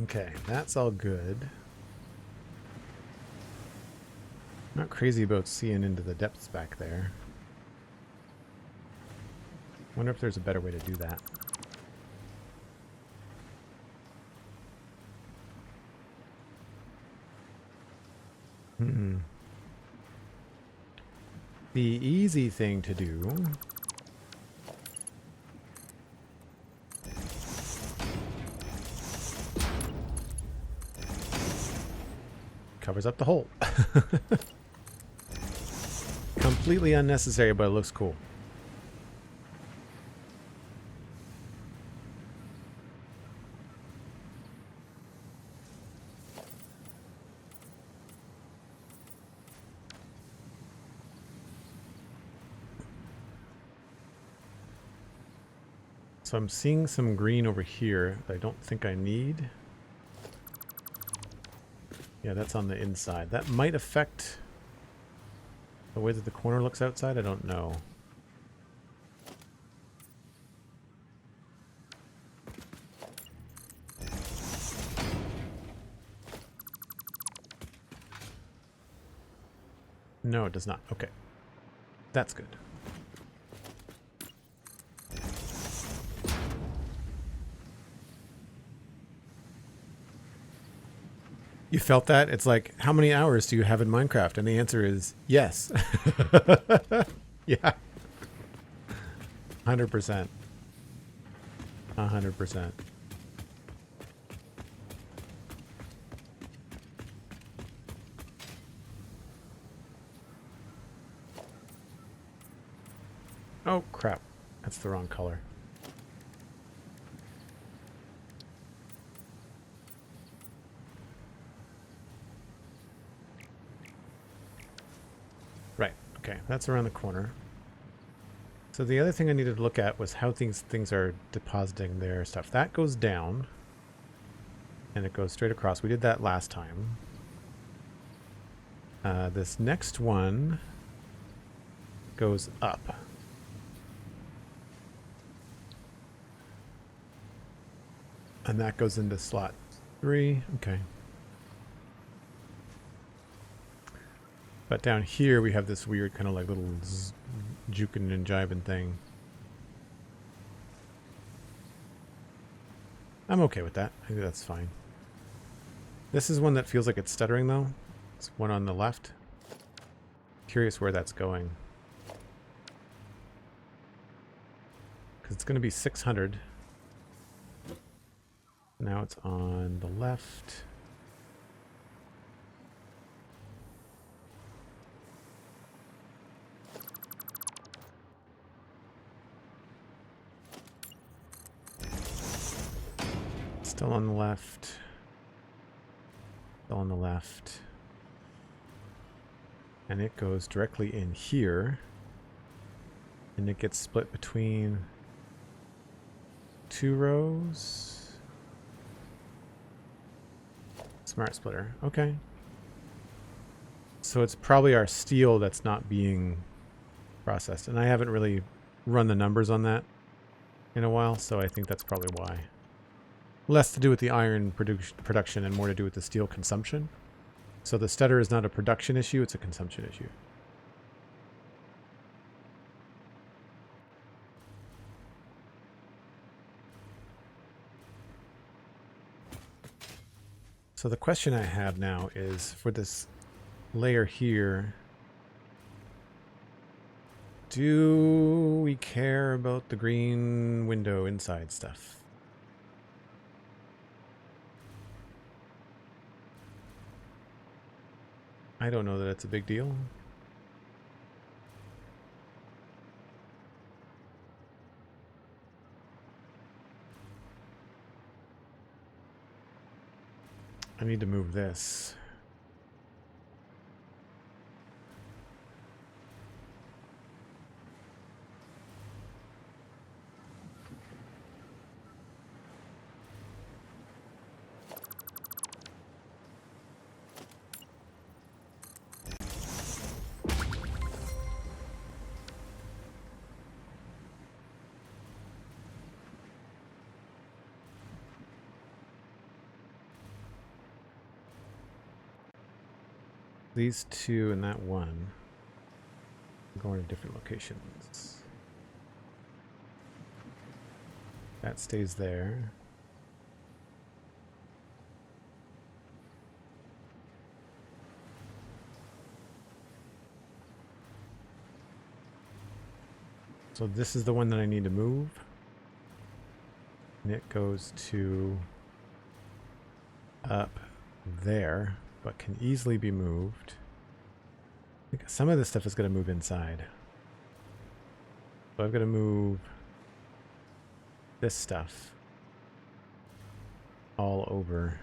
Okay, that's all good. Not crazy about seeing into the depths back there. Wonder if there's a better way to do that. The easy thing to do covers up the hole. Completely unnecessary, but it looks cool. So I'm seeing some green over here that I don't think I need. Yeah, that's on the inside. That might affect the way that the corner looks outside. I don't know. No, it does not. Okay. That's good. You felt that? It's like, how many hours do you have in Minecraft? And the answer is yes. Yeah. 100%. 100%. Oh, crap. That's the wrong color. Right. Okay. That's around the corner. So the other thing I needed to look at was how things are depositing their stuff. That goes down. And it goes straight across. We did that last time. This next one goes up. And that goes into slot 3. Okay. But down here we have this weird kind of like little juking and jiving thing. I'm okay with that. I think that's fine. This is one that feels like it's stuttering though. It's one on the left. Curious where that's going. Because it's going to be 600. Now it's on the left. Still on the left. Still on the left. And it goes directly in here. And it gets split between 2 rows. Smart splitter. Okay. So it's probably our steel that's not being processed. And I haven't really run the numbers on that in a while, so I think that's probably why. Less to do with the iron production and more to do with the steel consumption. So the stutter is not a production issue, it's a consumption issue. So the question I have now is for this layer here, do we care about the green window inside stuff? I don't know that it's a big deal. I need to move this. These two and that one are going to different locations. That stays there. So this is the one that I need to move. And it goes to up there, but can easily be moved. I think some of this stuff is going to move inside. So I've got to move this stuff all over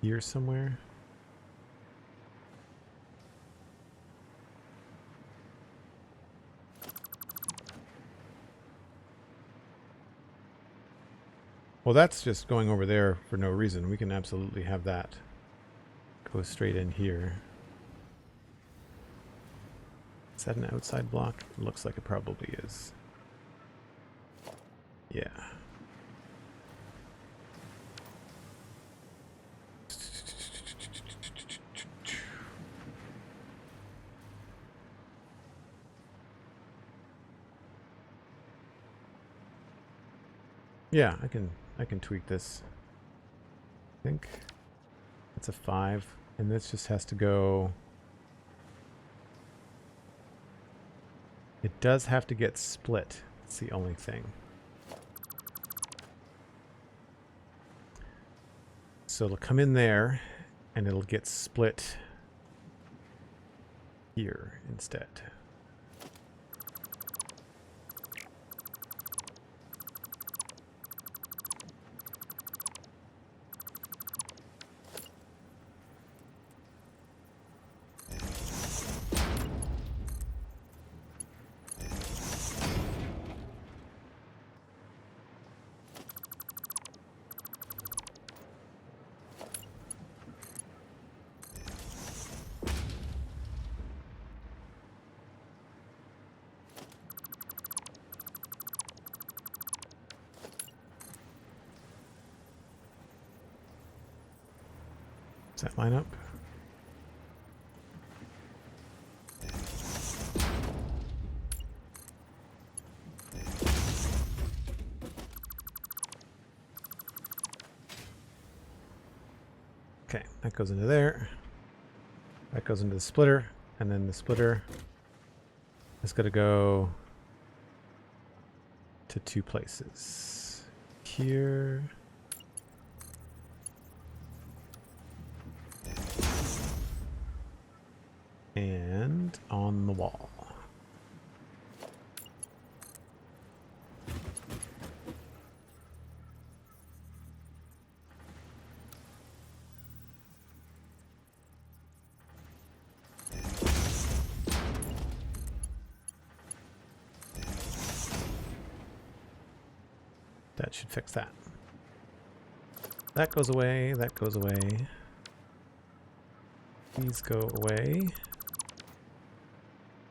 here somewhere. Well, that's just going over there for no reason. We can absolutely have that go straight in here. Is that an outside block? It looks like it probably is. Yeah. Yeah, I can tweak this. I think it's a 5, and this just has to go. It does have to get split. That's the only thing. So it'll come in there, and it'll get split here instead. Does that line up? Okay, that goes into there. That goes into the splitter, and then the splitter is going to go to 2 places. Here. And on the wall. That should fix that. That goes away, that goes away. These go away.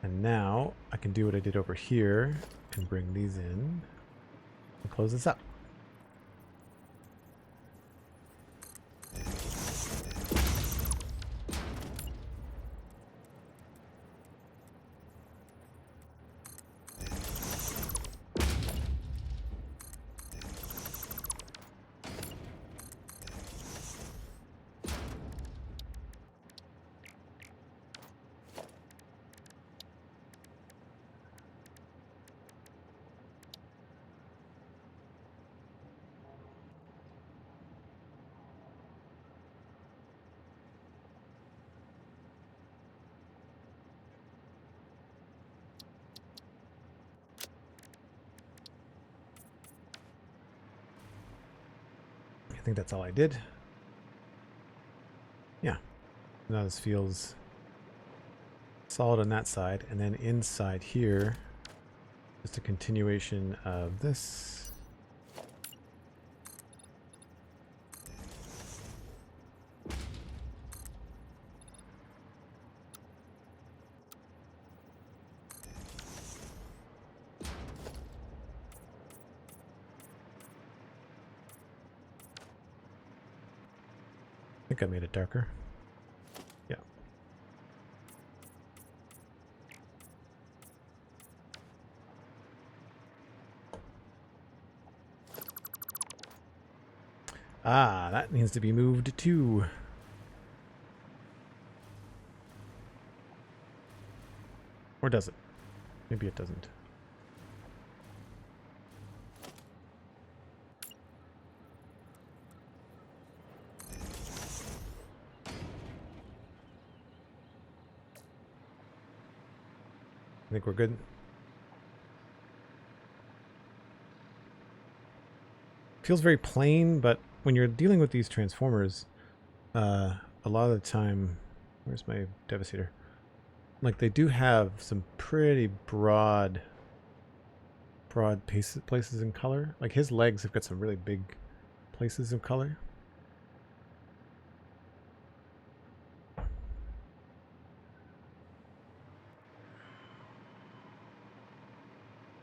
And now I can do what I did over here and bring these in and close this up. I think that's all I did. Yeah. Now this feels solid on that side. And then inside here, just a continuation of this. I think I made it darker. Yeah. Ah, that needs to be moved too. Or does it? Maybe it doesn't. I think we're good. Feels very plain, but when you're dealing with these transformers, a lot of the time, where's my Devastator? Like, they do have some pretty broad places in color. Like, his legs have got some really big places of color.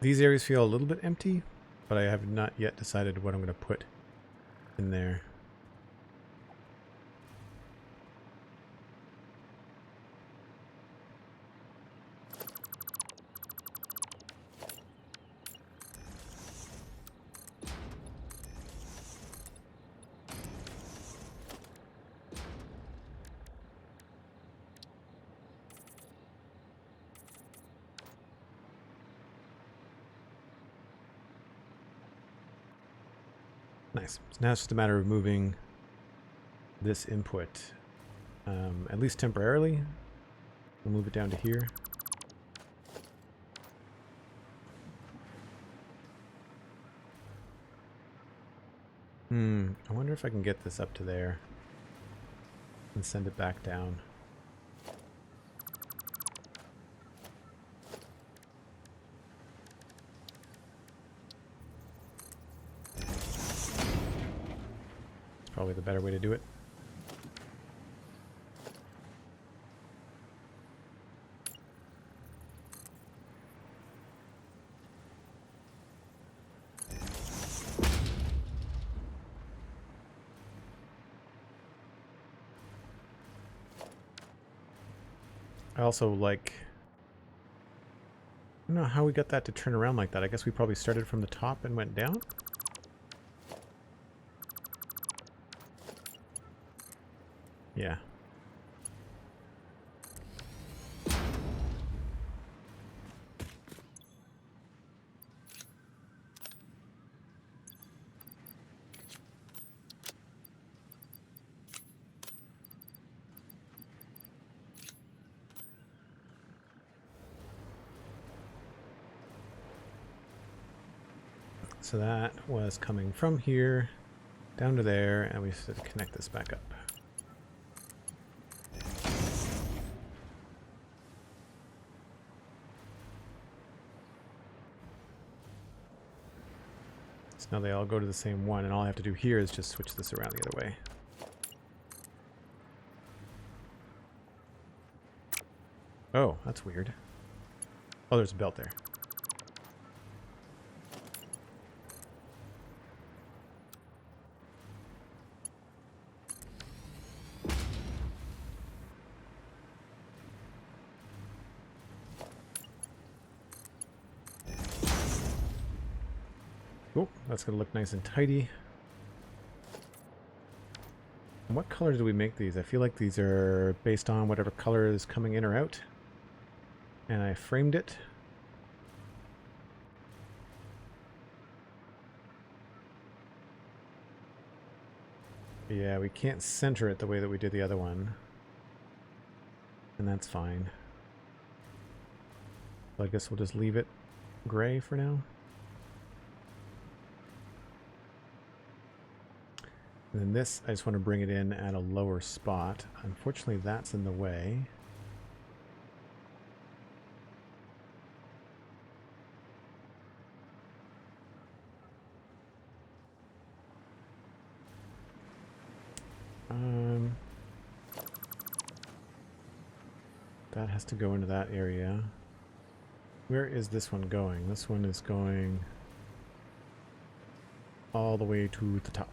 These areas feel a little bit empty, but I have not yet decided what I'm going to put in there. Nice. So now it's just a matter of moving this input, at least temporarily. We'll move it down to here. I wonder if I can get this up to there and send it back down. Probably the better way to do it. I also like, I don't know how we got that to turn around like that. I guess we probably started from the top and went down. Yeah. So that was coming from here down to there, and we just have to connect this back up. So now they all go to the same one, and all I have to do here is just switch this around the other way. Oh, that's weird. Oh, there's a belt there. Oh, that's going to look nice and tidy. And what color do we make these? I feel like these are based on whatever color is coming in or out. And I framed it. Yeah, we can't center it the way that we did the other one. And that's fine. So I guess we'll just leave it gray for now. And then this, I just want to bring it in at a lower spot. Unfortunately, that's in the way. That has to go into that area. Where is this one going? This one is going all the way to the top.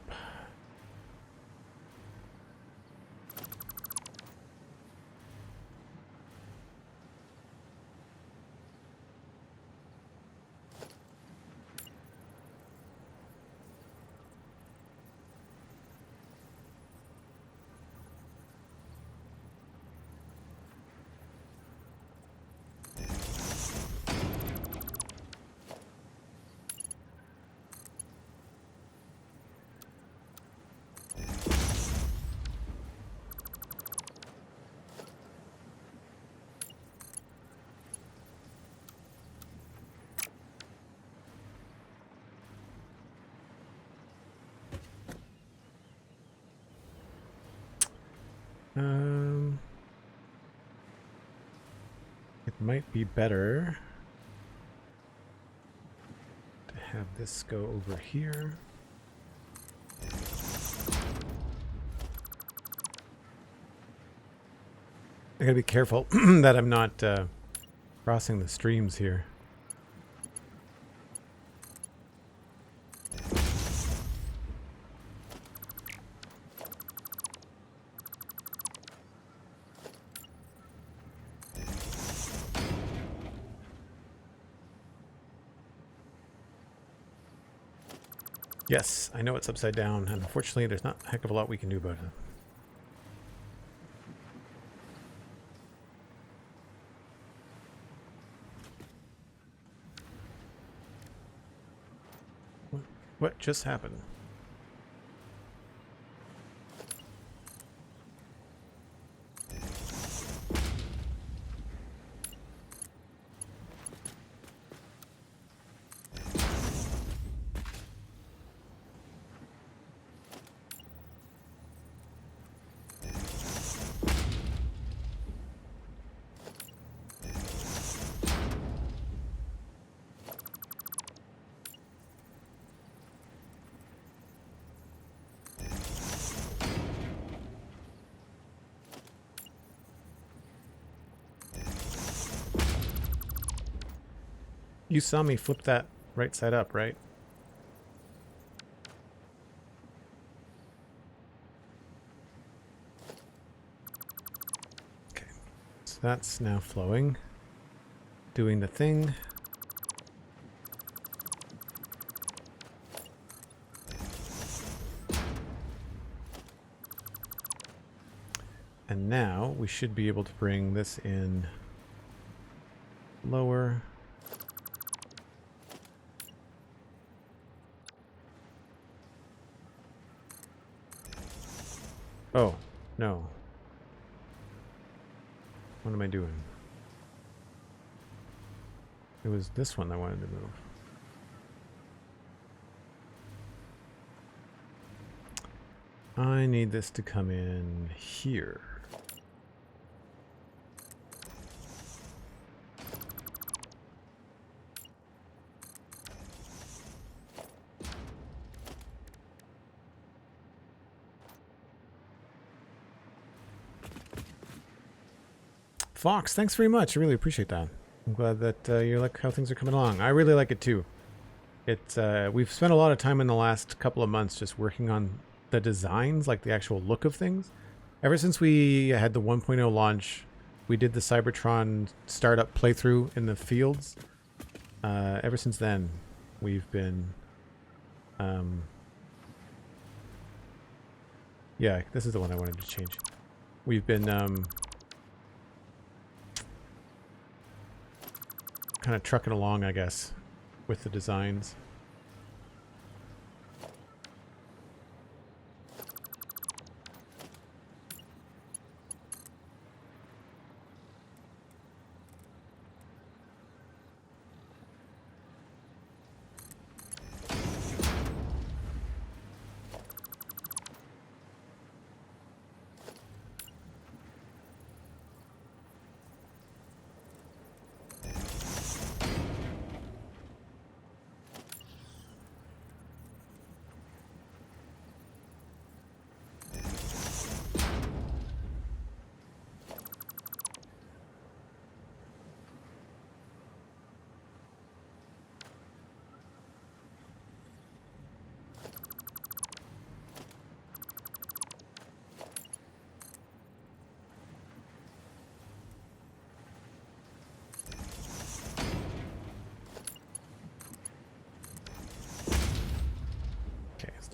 It might be better to have this go over here. I gotta be careful that I'm not crossing the streams here. Yes, I know it's upside down, and unfortunately there's not a heck of a lot we can do about it. What just happened? You saw me flip that right side up, right? Okay, so that's now flowing, doing the thing. And now we should be able to bring this in lower. Oh, no. What am I doing? It was this one I wanted to move. I need this to come in here. Fox, thanks very much. I really appreciate that. I'm glad that you like how things are coming along. I really like it too. It's we've spent a lot of time in the last couple of months just working on the designs, like the actual look of things. Ever since we had the 1.0 launch, we did the Cybertron startup playthrough in the fields. Ever since then, we've been... yeah, this is the one I wanted to change. We've been... kind of trucking along, I guess, with the designs.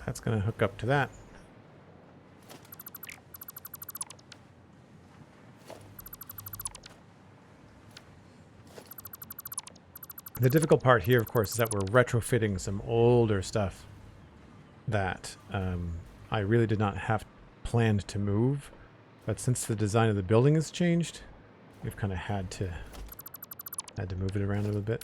That's going to hook up to that. The difficult part here, of course, is that we're retrofitting some older stuff that I really did not have planned to move. But since the design of the building has changed, we've kind of had to move it around a little bit.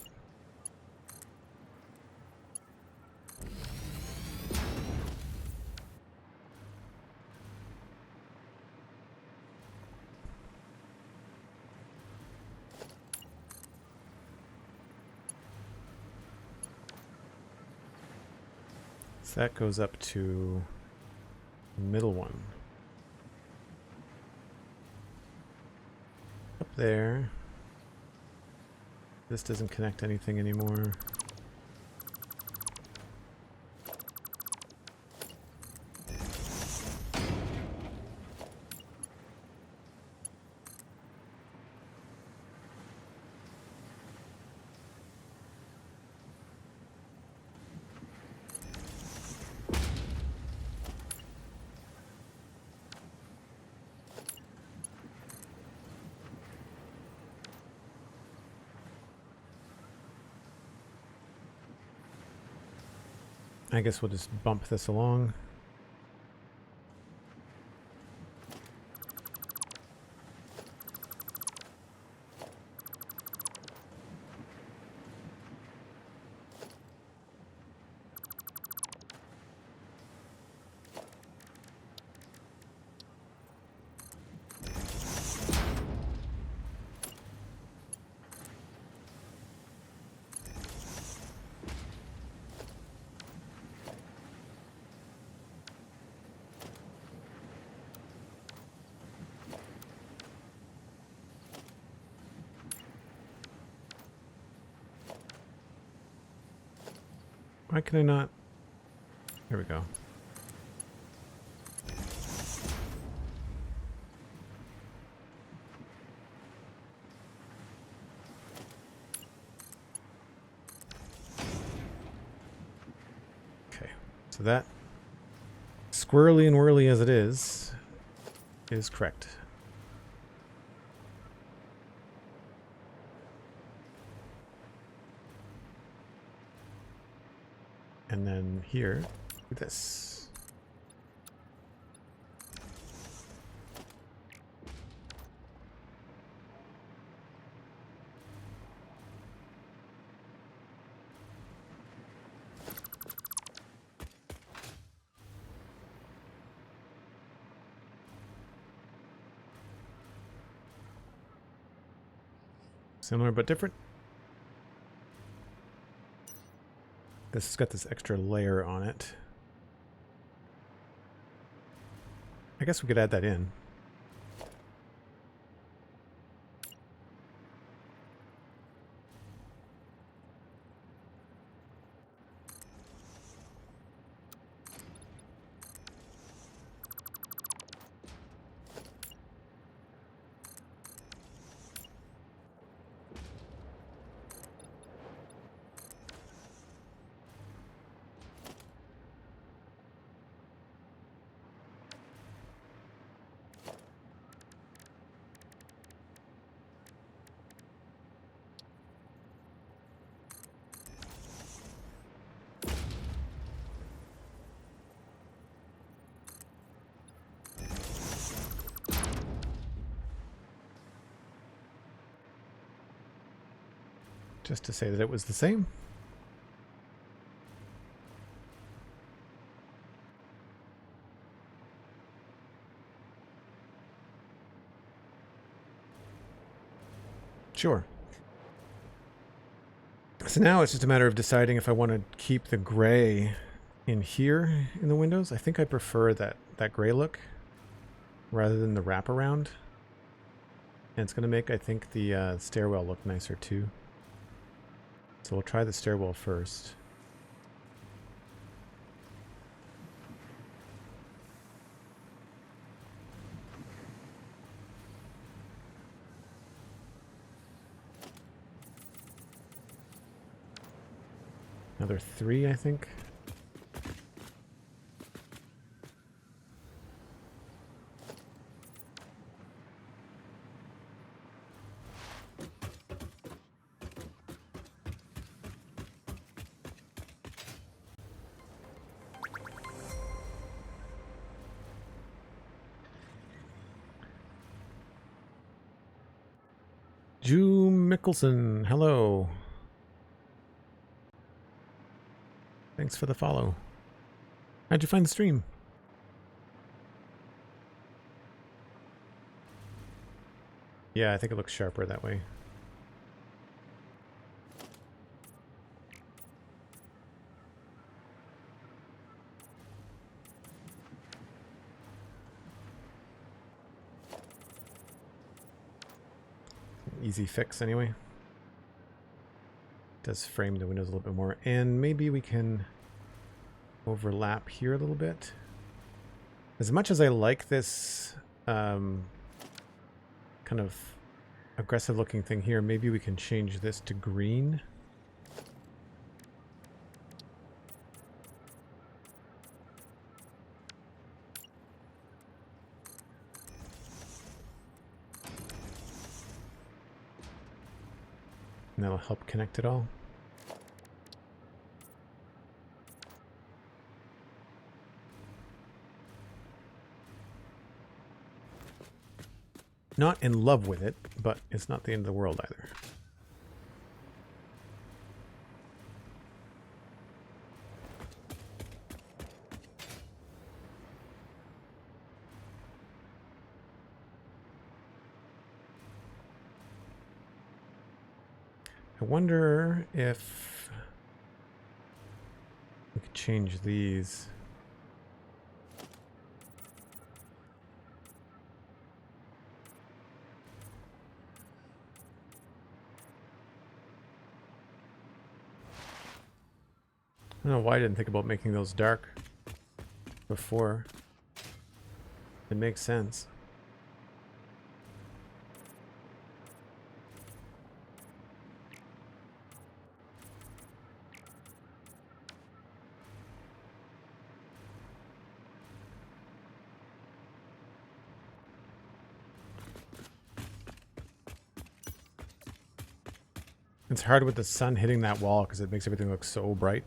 So that goes up to the middle one. Up there. This doesn't connect anything anymore. I guess we'll just bump this along. Why can I not? Here we go. Okay, so that, squirrely and whirly as it is correct. And then here, do this. Similar but different. This has got this extra layer on it. I guess we could add that in. Just to say that it was the same. Sure. So now it's just a matter of deciding if I want to keep the gray in here in the windows. I think I prefer that gray look rather than the wraparound. And it's going to make, I think, the stairwell look nicer too. So we'll try the stairwell first. Another 3, I think. Jew Mickelson, hello. Thanks for the follow. How'd you find the stream? Yeah, I think it looks sharper that way. easy fix anyway. Does frame the windows a little bit more, and maybe we can overlap here a little bit. As much as I like this kind of aggressive looking thing here, maybe we can change this to green. And that'll help connect it all. Not in love with it, but it's not the end of the world either. I wonder if we could change these. I don't know why I didn't think about making those dark before. It makes sense. It's hard with the sun hitting that wall because it makes everything look so bright.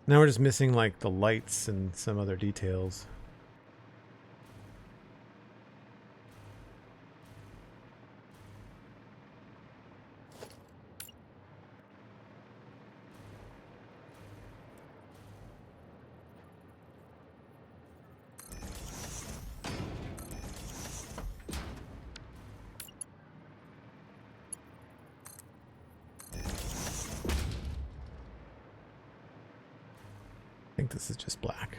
Now we're just missing like the lights and some other details. I think this is just black.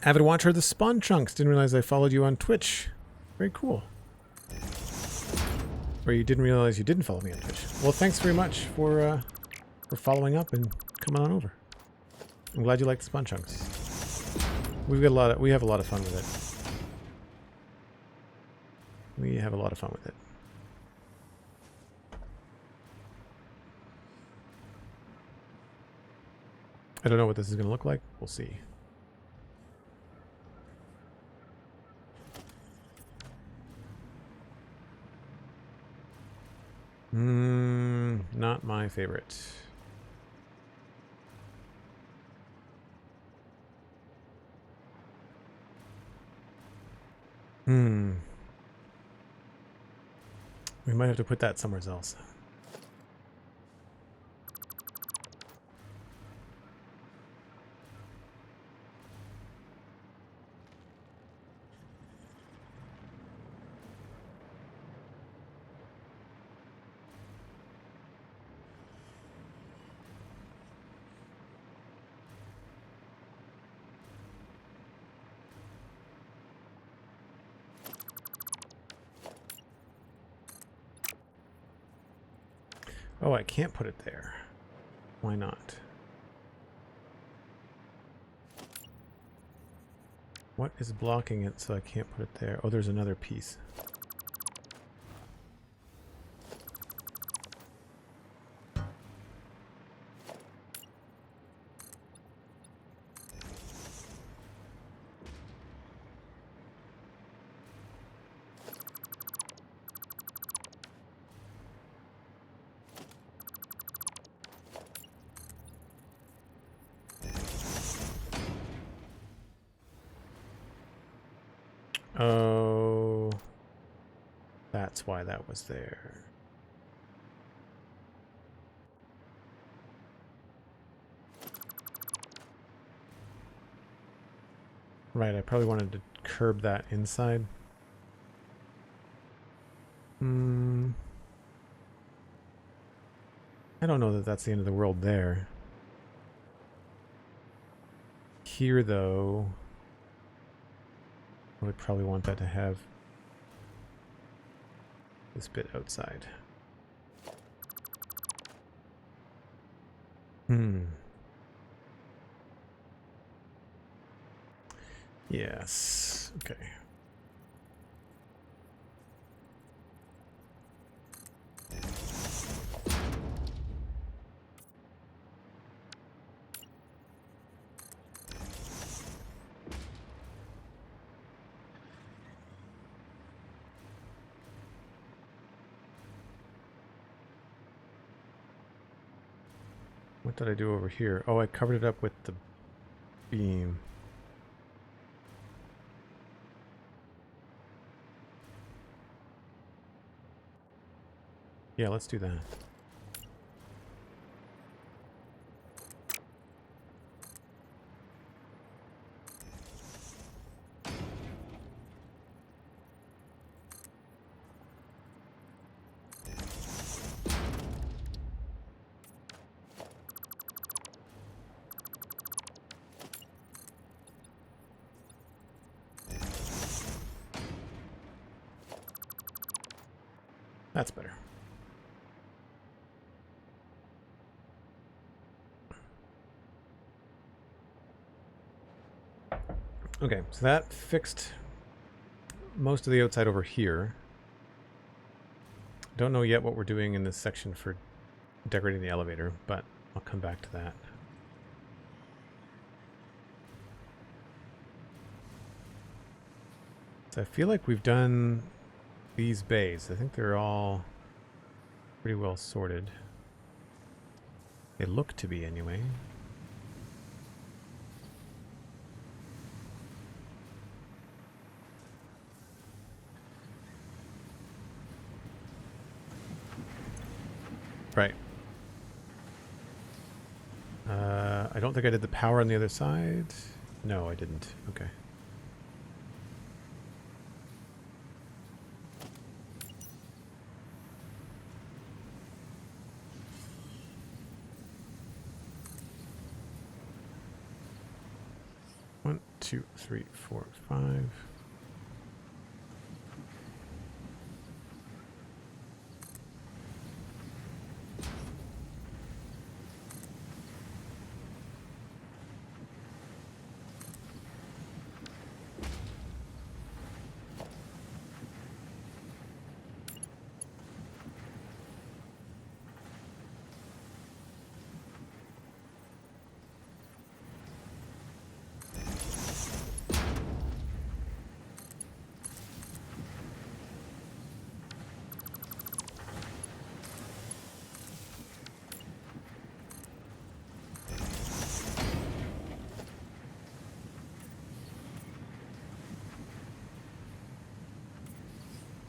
Avid watcher of the Spawn Chunks. Didn't realize I followed you on Twitch. Very cool. Or you didn't realize you didn't follow me on Twitch. Well, thanks very much for following up and coming on over. I'm glad you like the Spawn Chunks. We have a lot of fun with it. We have a lot of fun with it. I don't know what this is going to look like. We'll see. Not my favorite. We might have to put that somewhere else. Oh, I can't put it there. Why not? What is blocking it so I can't put it there? Oh, there's another piece. Oh, that's why that was there. Right, I probably wanted to curb that inside. I don't know that that's the end of the world there. Here, though, I would probably want that to have this bit outside. Yes. Okay. What did I do over here? Oh, I covered it up with the beam. Yeah, let's do that. That's better. Okay, so that fixed most of the outside over here. Don't know yet what we're doing in this section for decorating the elevator, but I'll come back to that. So I feel like we've done these bays. I think they're all pretty well sorted. They look to be anyway. Right. I don't think I did the power on the other side. No, I didn't. Okay. One, two, three, four, five.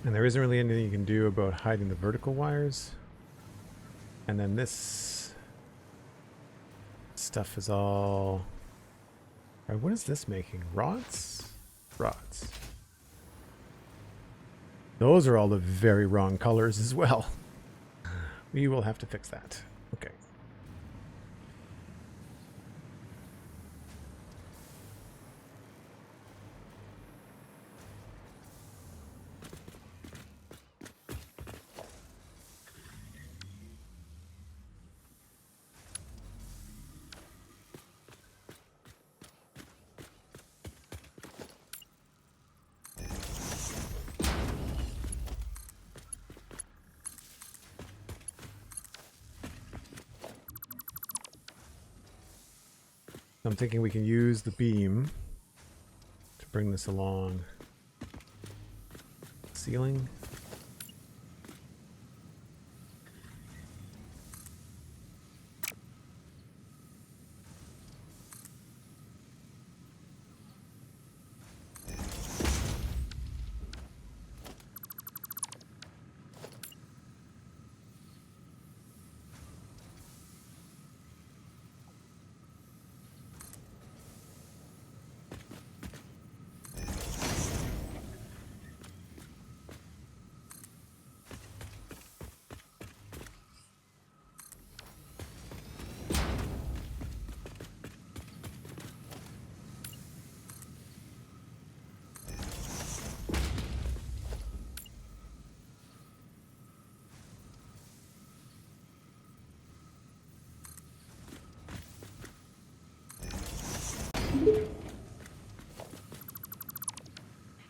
And there isn't really anything you can do about hiding the vertical wires. And then this stuff is all... What is this making? Rods? Rods. Those are all the very wrong colors as well. We will have to fix that. Okay. I'm thinking we can use the beam to bring this along. Ceiling.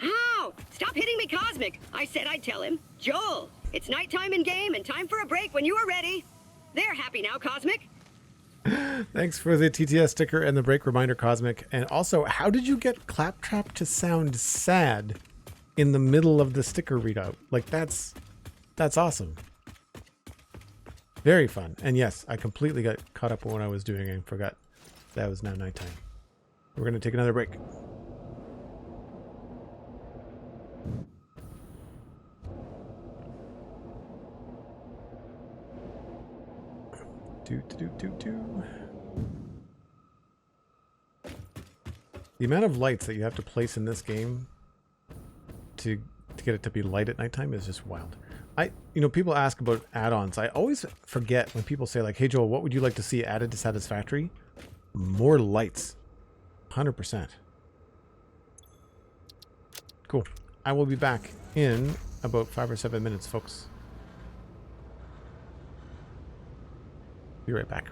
Ow! Stop hitting me, Cosmic! I said I'd tell him. Joel, it's nighttime in game and time for a break when you are ready. They're happy now, Cosmic. Thanks for the TTS sticker and the break reminder, Cosmic. And also, how did you get Claptrap to sound sad in the middle of the sticker readout? Like, that's awesome. Very fun. And yes, I completely got caught up on what I was doing and forgot that was now nighttime. We're going to take another break. The amount of lights that you have to place in this game to get it to be light at nighttime is just wild. People ask about add-ons. I always forget when people say like, hey Joel, what would you like to see added to Satisfactory? More lights. 100%. Cool. I will be back in about 5 or 7 minutes, folks. Be right back.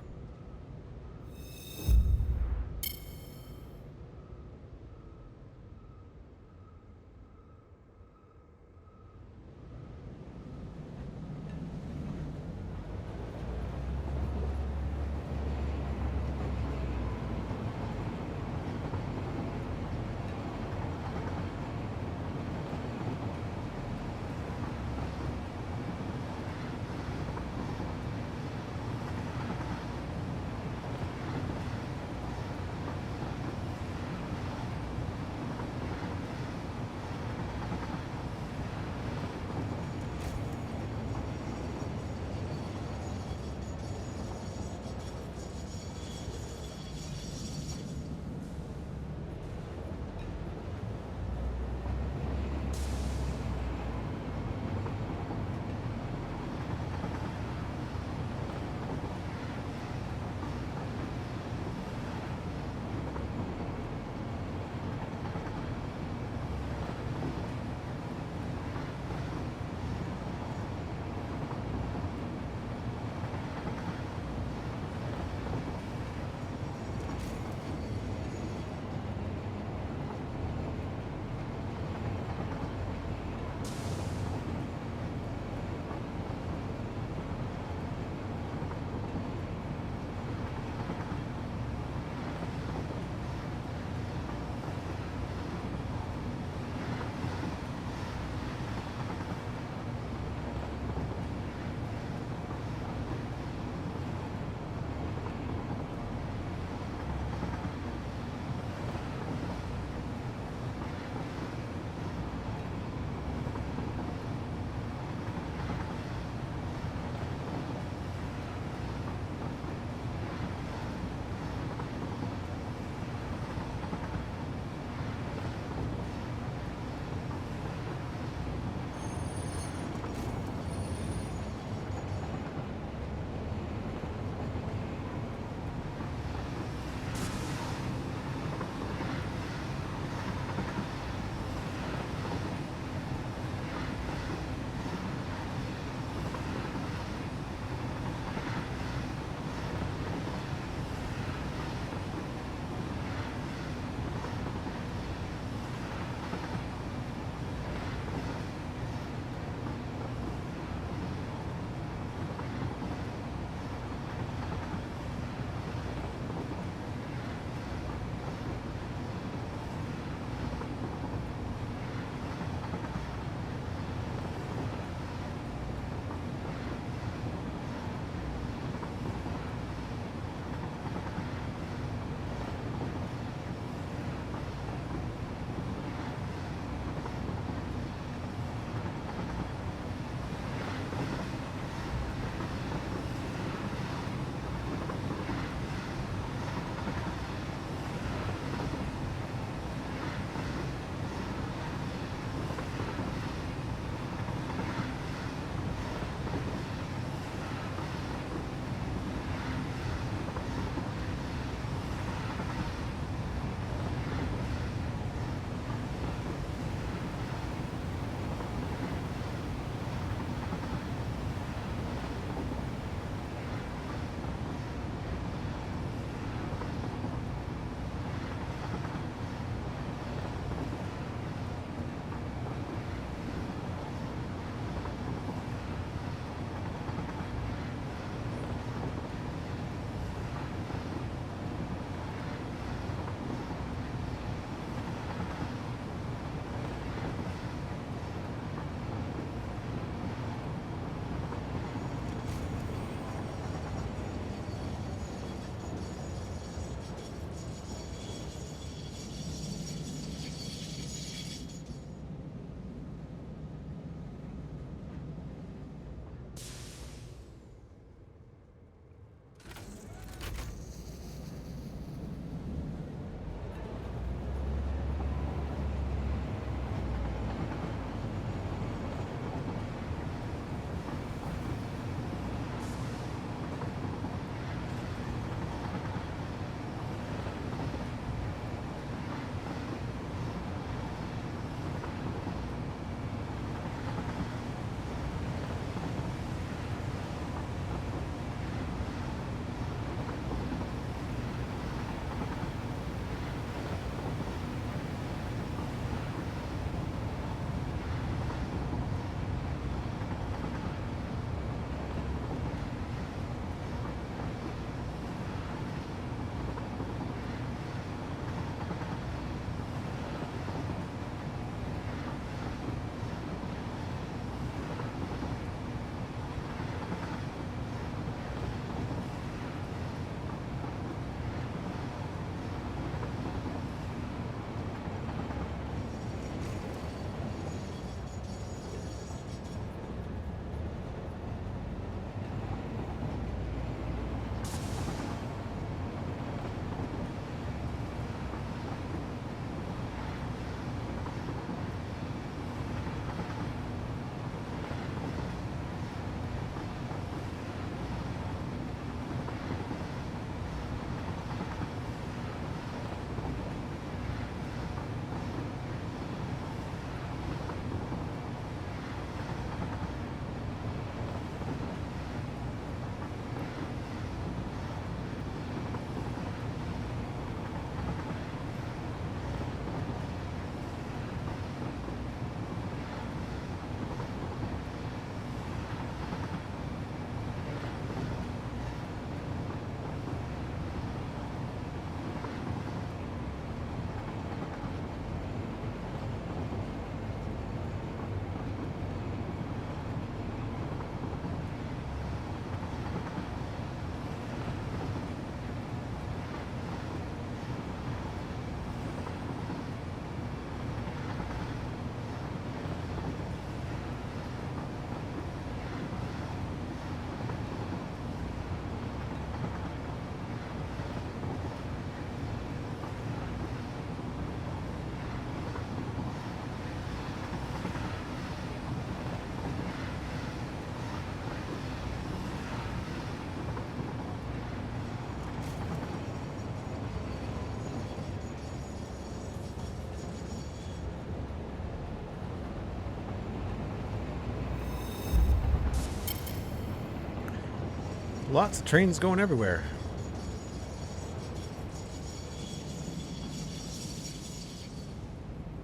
Lots of trains going everywhere.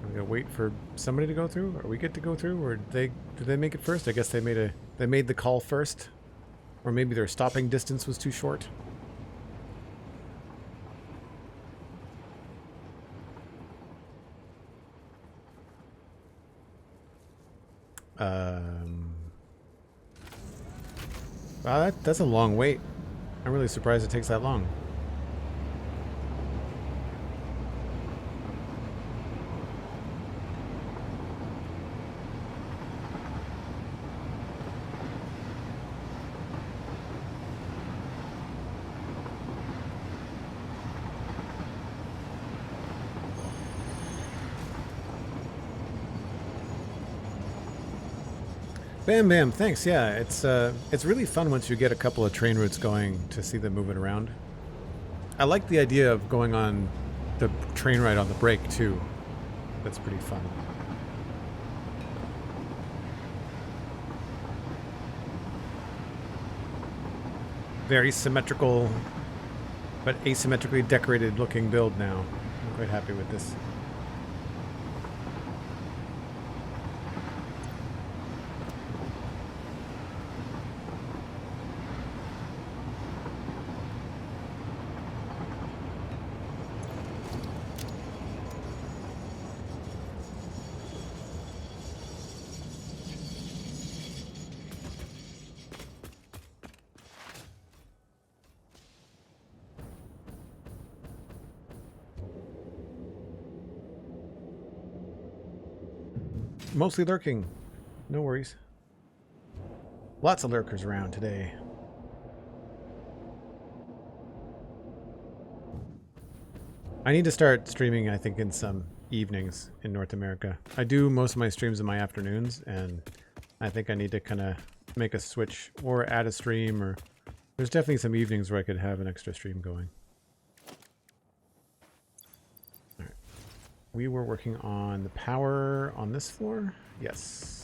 We gotta wait for somebody to go through, or we get to go through, or did they make it first? I guess they made the call first, or maybe their stopping distance was too short. Wow, that's a long wait. I'm really surprised it takes that long. Bam Bam, thanks. Yeah, it's really fun once you get a couple of train routes going to see them moving around. I like the idea of going on the train ride on the break too. That's pretty fun. Very symmetrical, but asymmetrically decorated looking build now. I'm quite happy with this. Mostly lurking. No worries. Lots of lurkers around today. I need to start streaming, I think, in some evenings in North America. I do most of my streams in my afternoons, and I think I need to kind of make a switch or add a stream, or there's definitely some evenings where I could have an extra stream going. We were working on the power on this floor? Yes.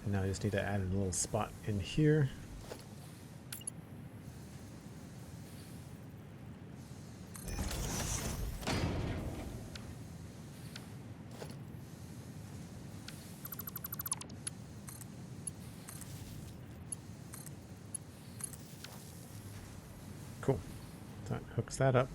And now I just need to add a little spot in here. Cool. That hooks that up.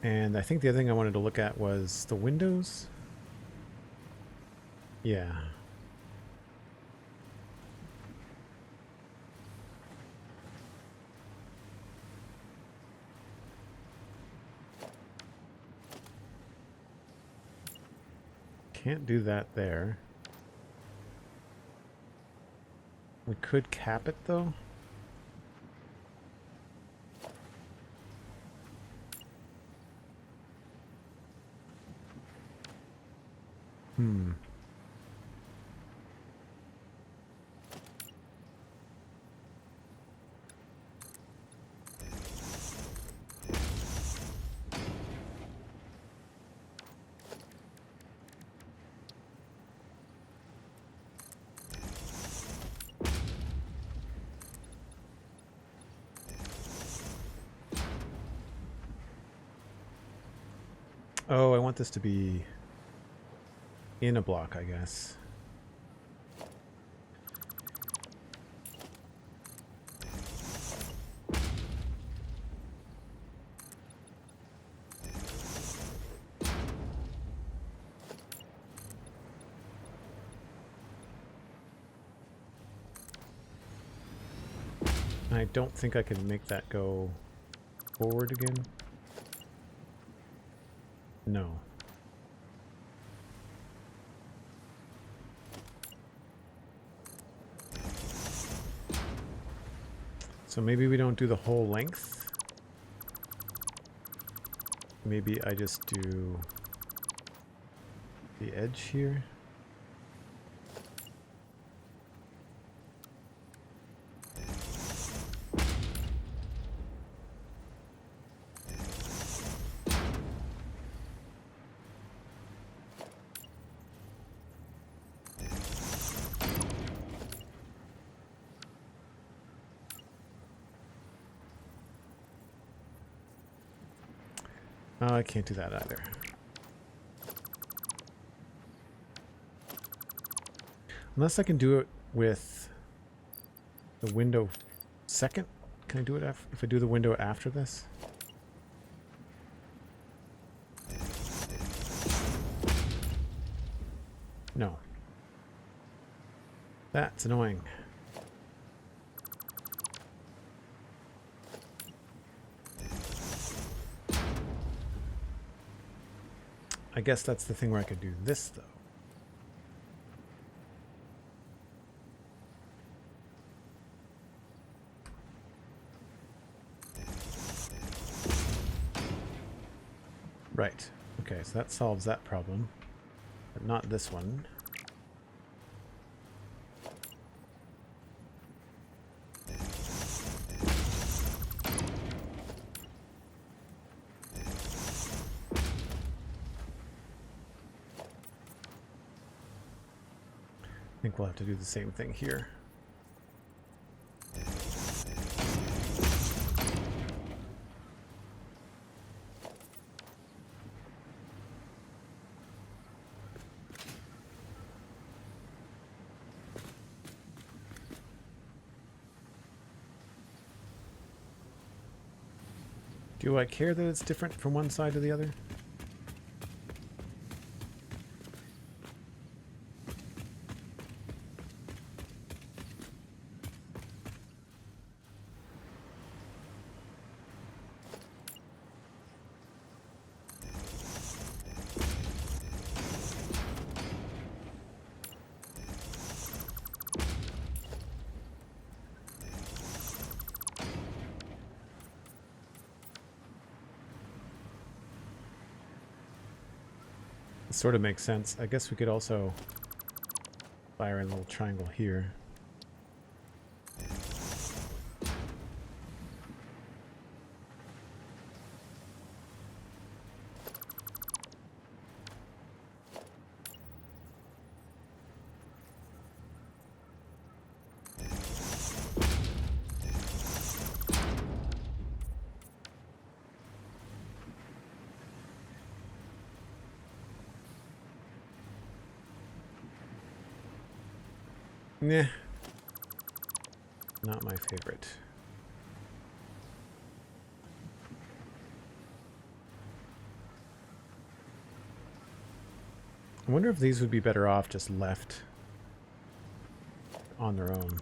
And I think the other thing I wanted to look at was the windows. Yeah. Can't do that there. We could cap it though. Oh, I want this to be in a block, I guess. I don't think I can make that go forward again. No. So maybe we don't do the whole length. Maybe I just do the edge here. Oh, I can't do that either. Unless I can do it with the window second. Can I do it if I do the window after this? No. That's annoying. I guess that's the thing where I could do this, though. Right. Okay, so that solves that problem. But not this one. I think we'll have to do the same thing here. Do I care that it's different from one side to the other? Sort of makes sense. I guess we could also fire in a little triangle here. Nah. Not my favorite. I wonder if these would be better off just left on their own.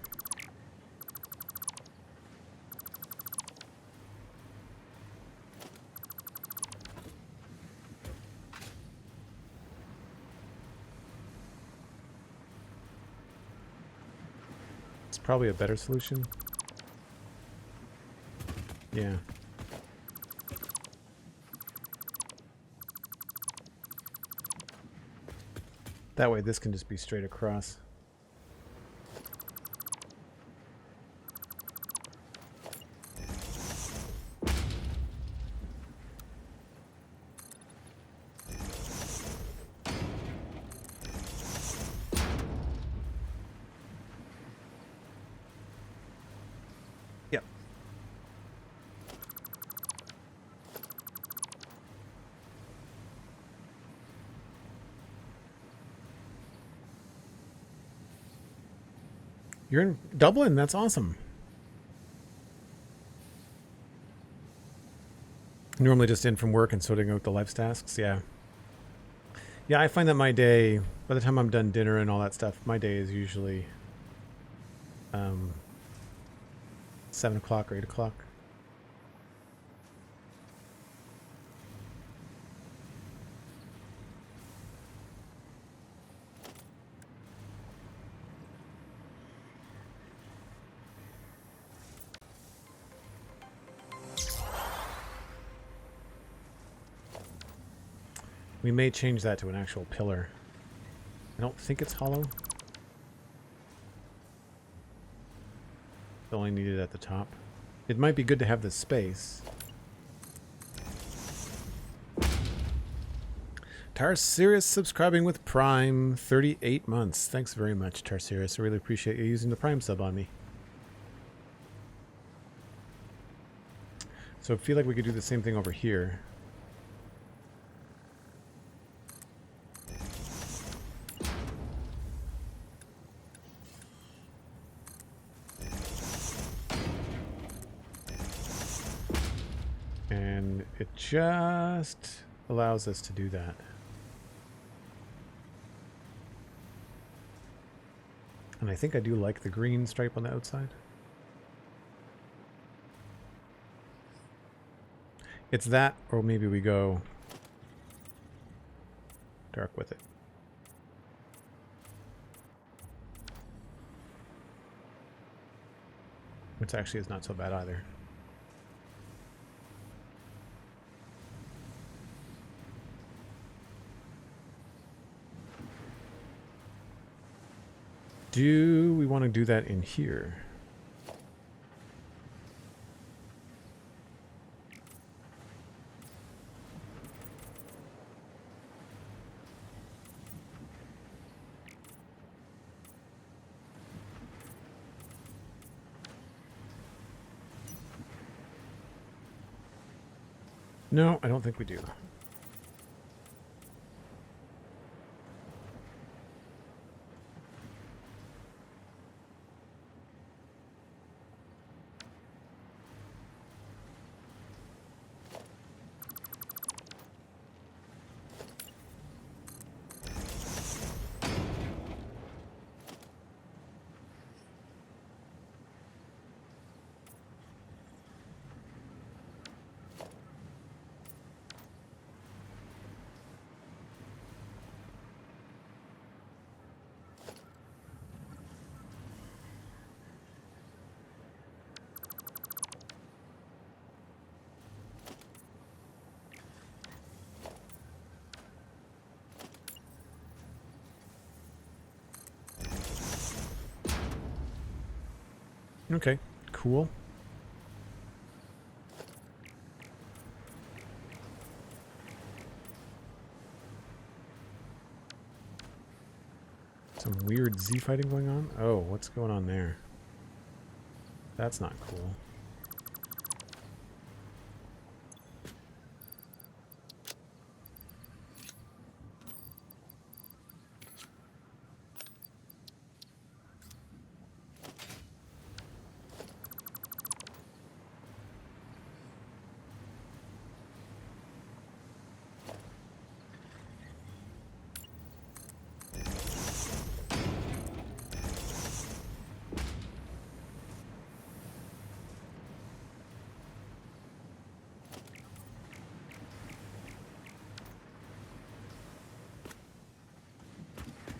Probably a better solution. Yeah. That way this can just be straight across. You're in Dublin. That's awesome. Normally just in from work and sorting out the life's tasks. Yeah. Yeah, I find that my day, by the time I'm done dinner and all that stuff, my day is usually 7 o'clock or 8 o'clock. We may change that to an actual pillar. I don't think it's hollow. It's only needed at the top. It might be good to have this space. Tarsirius subscribing with Prime, 38 months. Thanks very much, Tarsirius. I really appreciate you using the Prime sub on me. So I feel like we could do the same thing over here. And it just allows us to do that. And I think I do like the green stripe on the outside. It's that, or maybe we go dark with it. Which actually is not so bad either. Do we want to do that in here? No, I don't think we do. Okay, cool. Some weird Z fighting going on? Oh, what's going on there? That's not cool.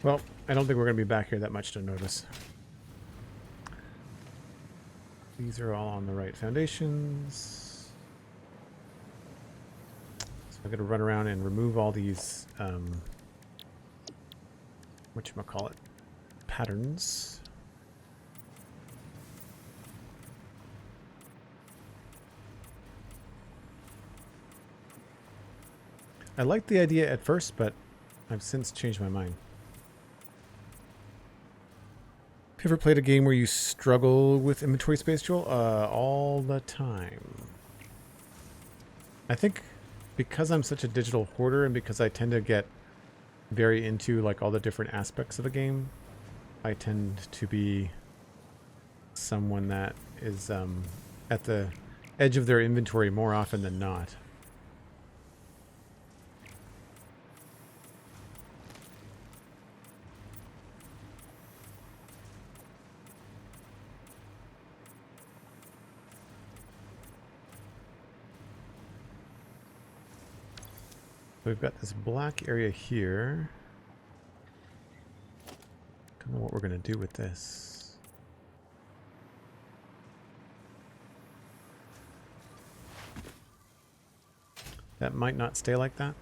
Well, I don't think we're going to be back here that much to notice. These are all on the right foundations. So I'm going to run around and remove all these, whatchamacallit, patterns. I liked the idea at first, but I've since changed my mind. Have you ever played a game where you struggle with inventory space, Joel? All the time. I think because I'm such a digital hoarder and because I tend to get very into like all the different aspects of a game, I tend to be someone that is at the edge of their inventory more often than not. We've got this black area here. Don't know what we're going to do with this. That might not stay like that.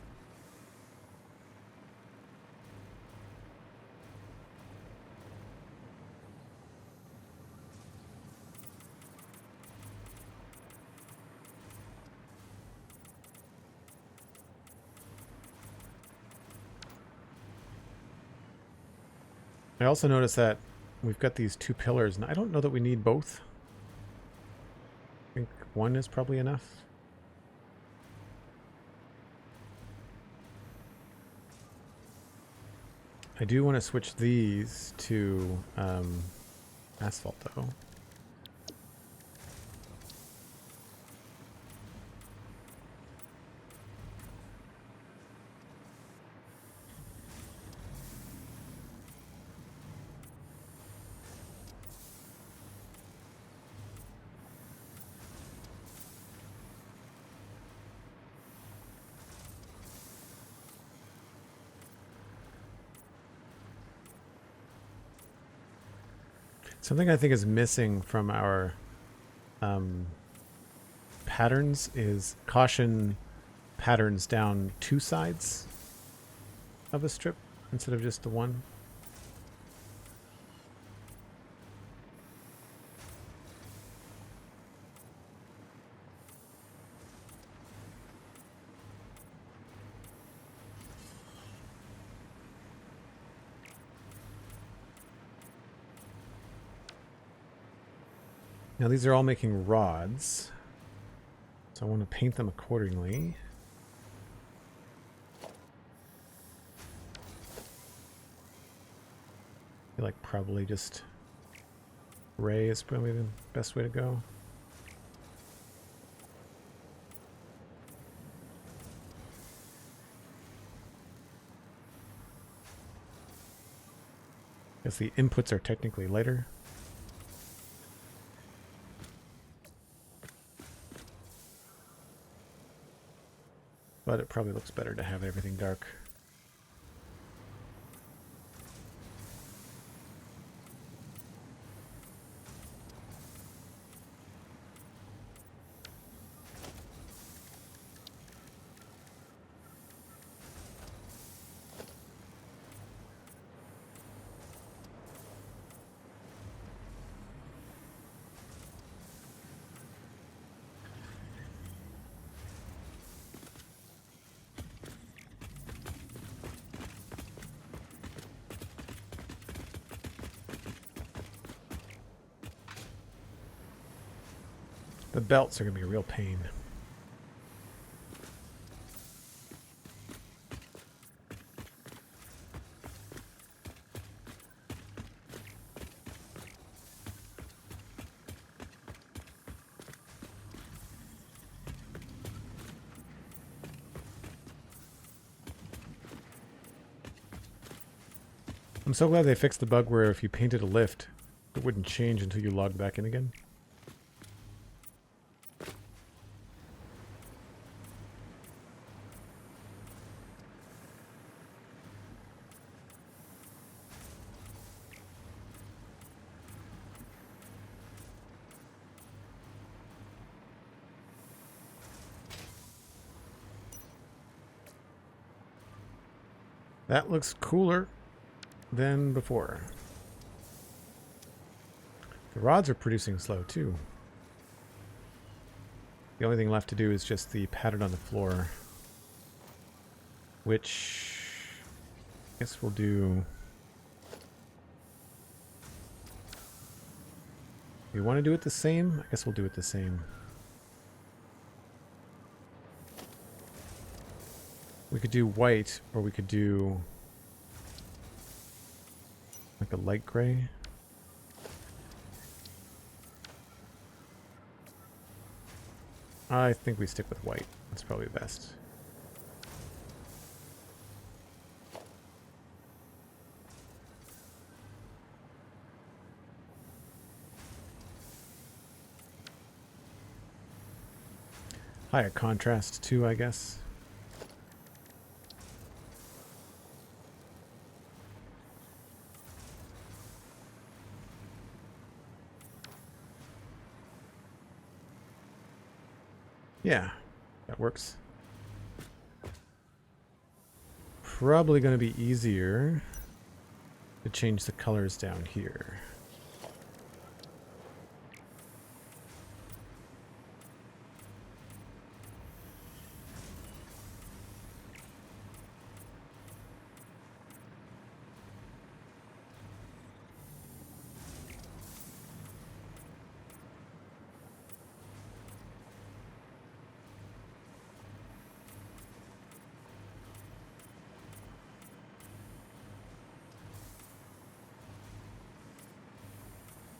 I also noticed that we've got these two pillars, and I don't know that we need both. I think one is probably enough. I do want to switch these to asphalt, though. Something I think is missing from our patterns is caution patterns down two sides of a strip instead of just the one. Now these are all making rods, so I want to paint them accordingly. I feel like probably just gray is probably the best way to go. I guess the inputs are technically lighter. But it probably looks better to have everything dark. The belts are going to be a real pain. I'm so glad they fixed the bug where if you painted a lift, it wouldn't change until you logged back in again. That looks cooler than before. The rods are producing slow too. The only thing left to do is just the pattern on the floor, which I guess we'll do. We want to do it the same? I guess we'll do it the same. We could do white, or we could do like a light gray. I think we stick with white. That's probably best. Higher contrast too, I guess. Yeah, that works. Probably going to be easier to change the colors down here.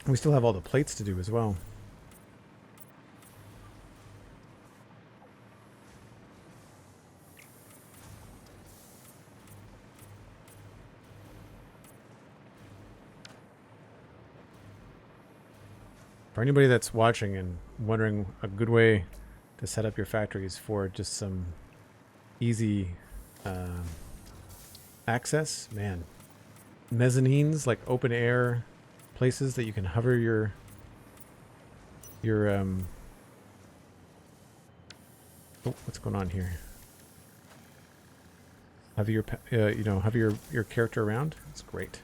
We still have all the plates to do as well. For anybody that's watching and wondering a good way to set up your factories for just some easy access, man, mezzanines, like open air places that you can hover your oh, what's going on here? Have your you know, have your character around. That's great.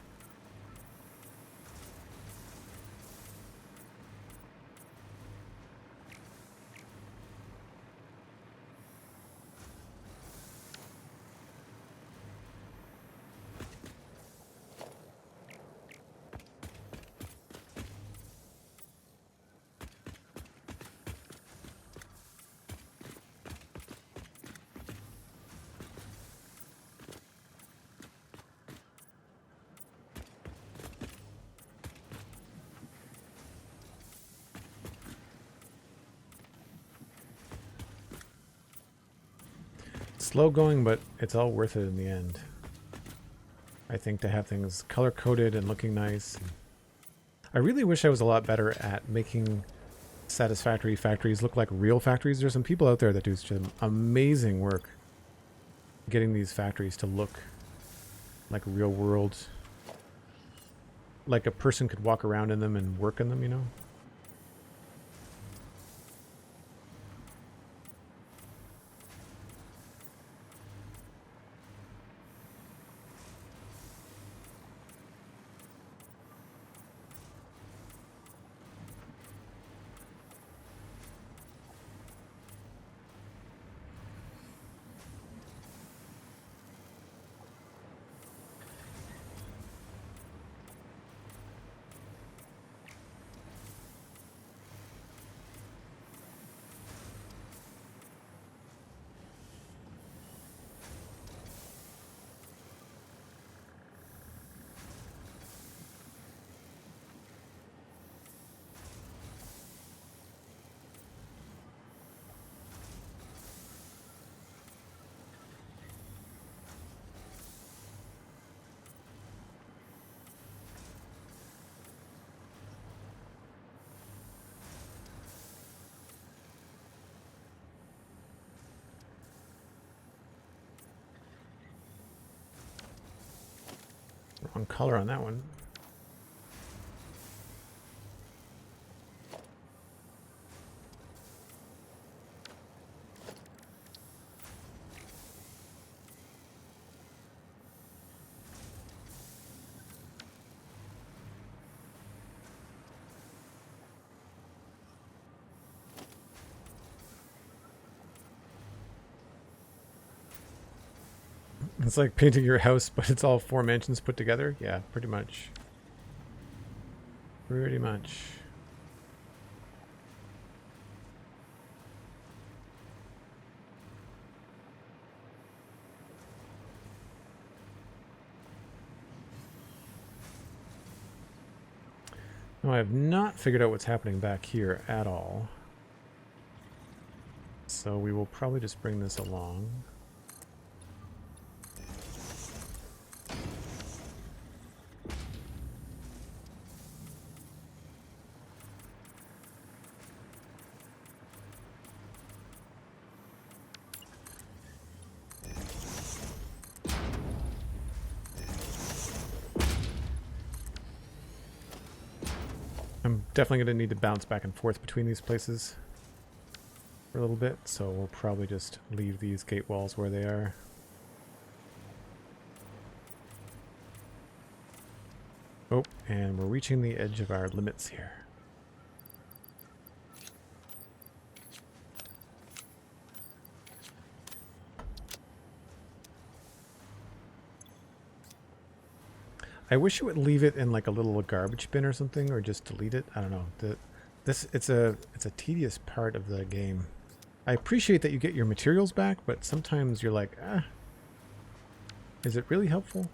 Slow going, but it's all worth it in the end. I think to have things color coded and looking nice. I really wish I was a lot better at making Satisfactory factories look like real factories. There's some people out there that do some amazing work getting these factories to look like real world, like a person could walk around in them and work in them, you know? Wrong color on that one. It's like painting your house, but it's all 4 mansions put together. Yeah, pretty much. Pretty much. No, I have not figured out what's happening back here at all. So we will probably just bring this along. I'm definitely going to need to bounce back and forth between these places. for a little bit, so we'll probably just leave these gate walls where they are. Oh, and we're reaching the edge of our limits here. I wish it would leave it in like a little garbage bin or something, or just delete it. I don't know. It's a tedious part of the game. I appreciate that you get your materials back, but sometimes you're like, is it really helpful?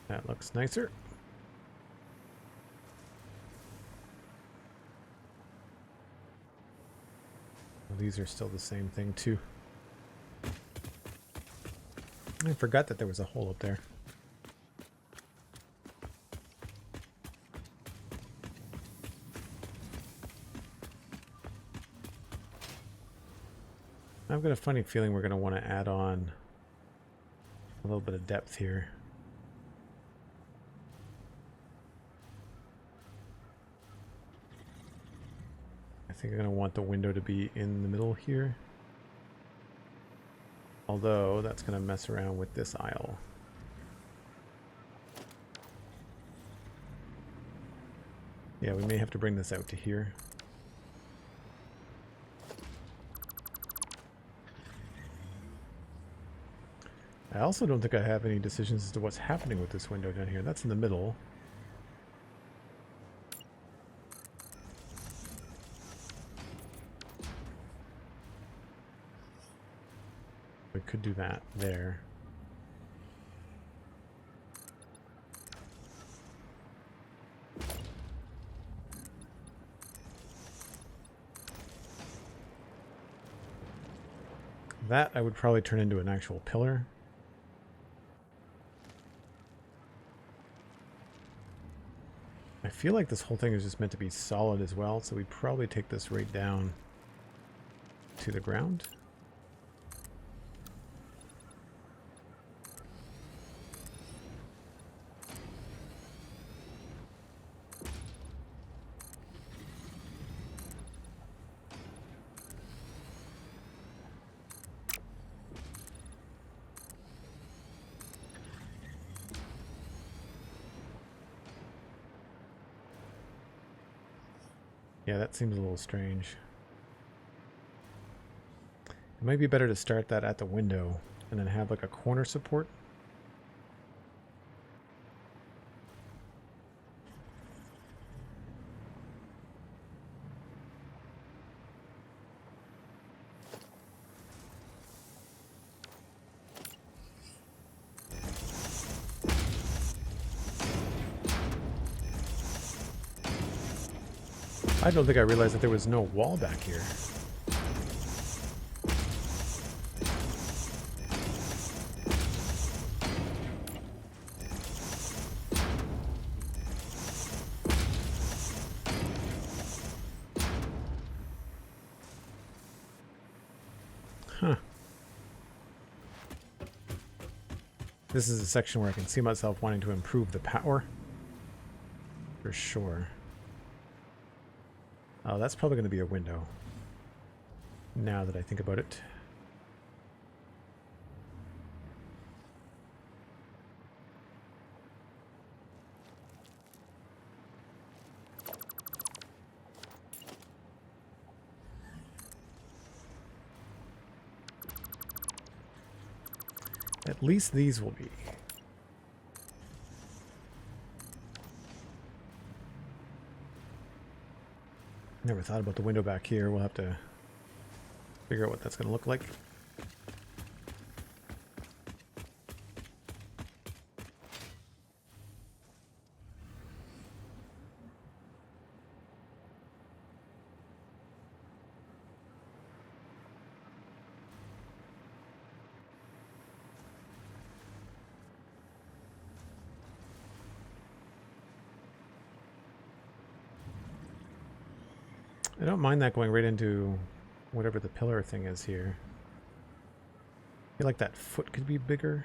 That looks nicer. Well, these are still the same thing too. I forgot that there was a hole up there. I've got a funny feeling we're going to want to add on a little bit of depth here. I think I'm going to want the window to be in the middle here. Although that's going to mess around with this aisle. Yeah, we may have to bring this out to here. I also don't think I have any decisions as to what's happening with this window down here. That's in the middle. We could do that there. That I would probably turn into an actual pillar. I feel like this whole thing is just meant to be solid as well, so we'd probably take this right down to the ground. Yeah, that seems a little strange. It might be better to start that at the window and then have like a corner support. I don't think I realized that there was no wall back here. Huh. This is a section where I can see myself wanting to improve the power. For sure. Oh, that's probably going to be a window. Now that I think about it. At least these will be. Never thought about the window back here. We'll have to figure out what that's going to look like. don't mind that going right into whatever the pillar thing is here. I feel like that foot could be bigger.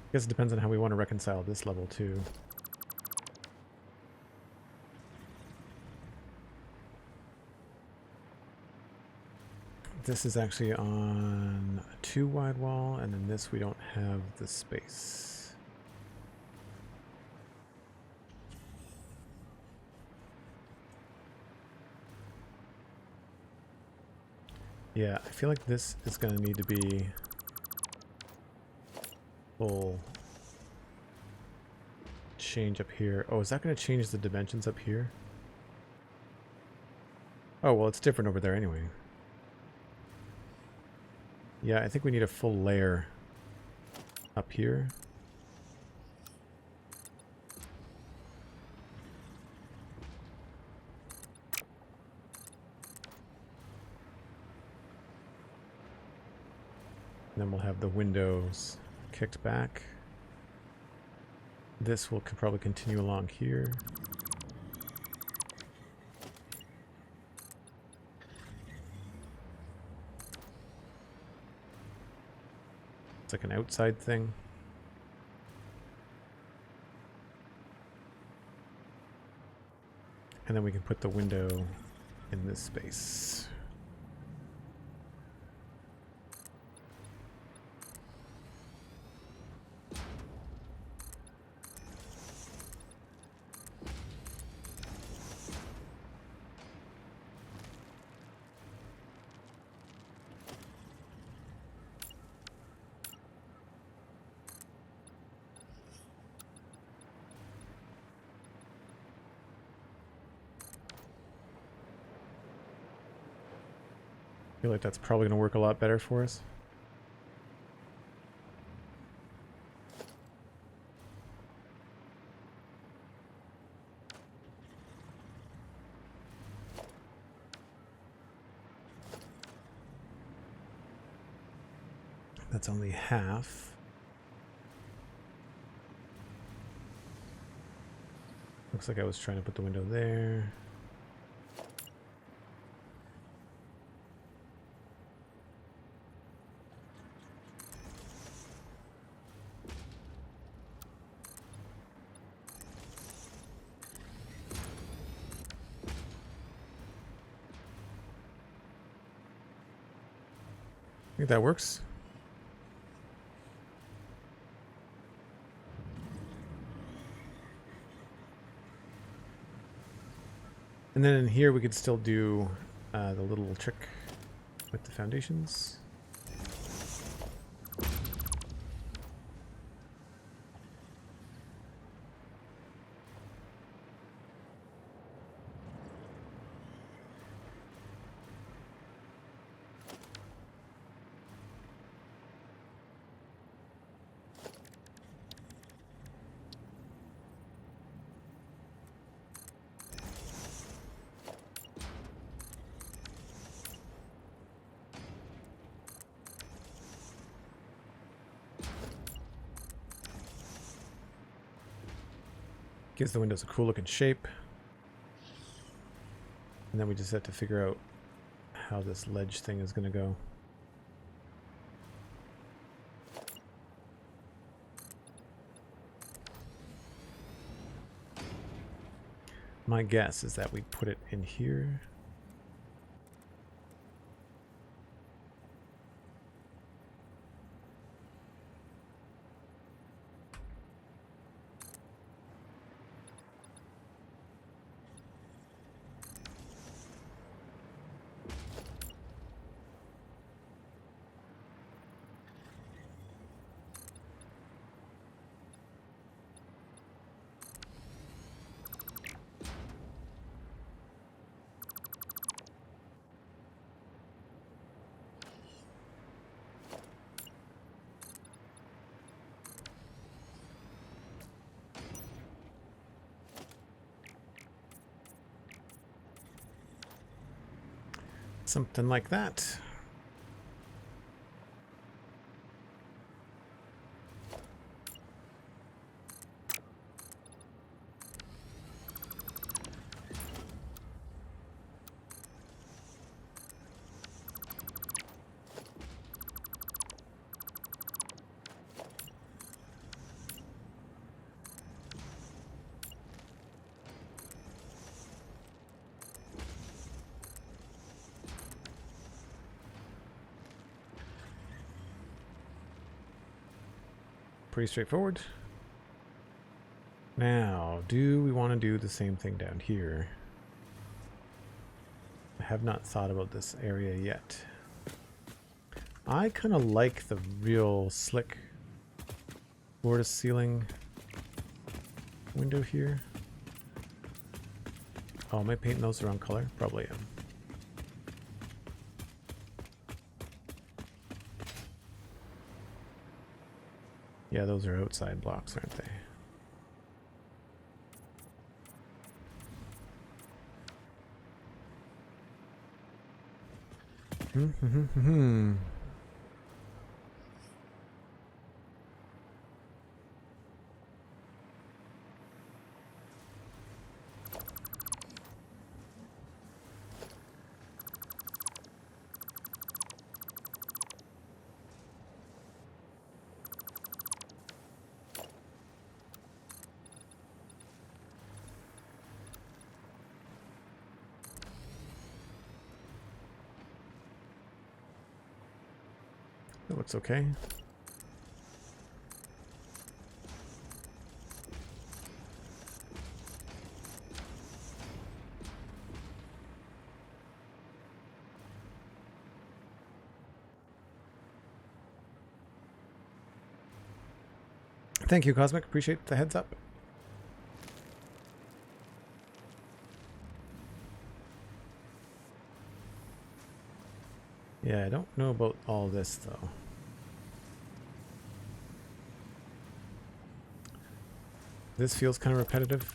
I guess it depends on how we want to reconcile this level too. This is actually on a 2 wide wall, and then this we don't have the space. Yeah, I feel like this is going to need to be full change up here. Oh, is that going to change the dimensions up here? Oh, well, it's different over there anyway. Yeah, I think we need a full layer up here. And then we'll have the windows kicked back. This will probably continue along here. It's like an outside thing. And then we can put the window in this space. I feel like that's probably going to work a lot better for us. That's only half. Looks like I was trying to put the window there. I think that works. And then in here we could still do the little trick with the foundations. Gives the windows a cool looking shape. And then we just have to figure out how this ledge thing is going to go. My guess is that we put it in here. Something like that. pretty straightforward. Now, do we want to do the same thing down here? I have not thought about this area yet. I kind of like the real slick floor-to-ceiling window here. Oh, am I painting those the wrong color? Probably am. Yeah, those are outside blocks, aren't they? That looks okay. Thank you, Cosmic. Appreciate the heads up. Yeah, I don't know about all this, though. This feels kind of repetitive.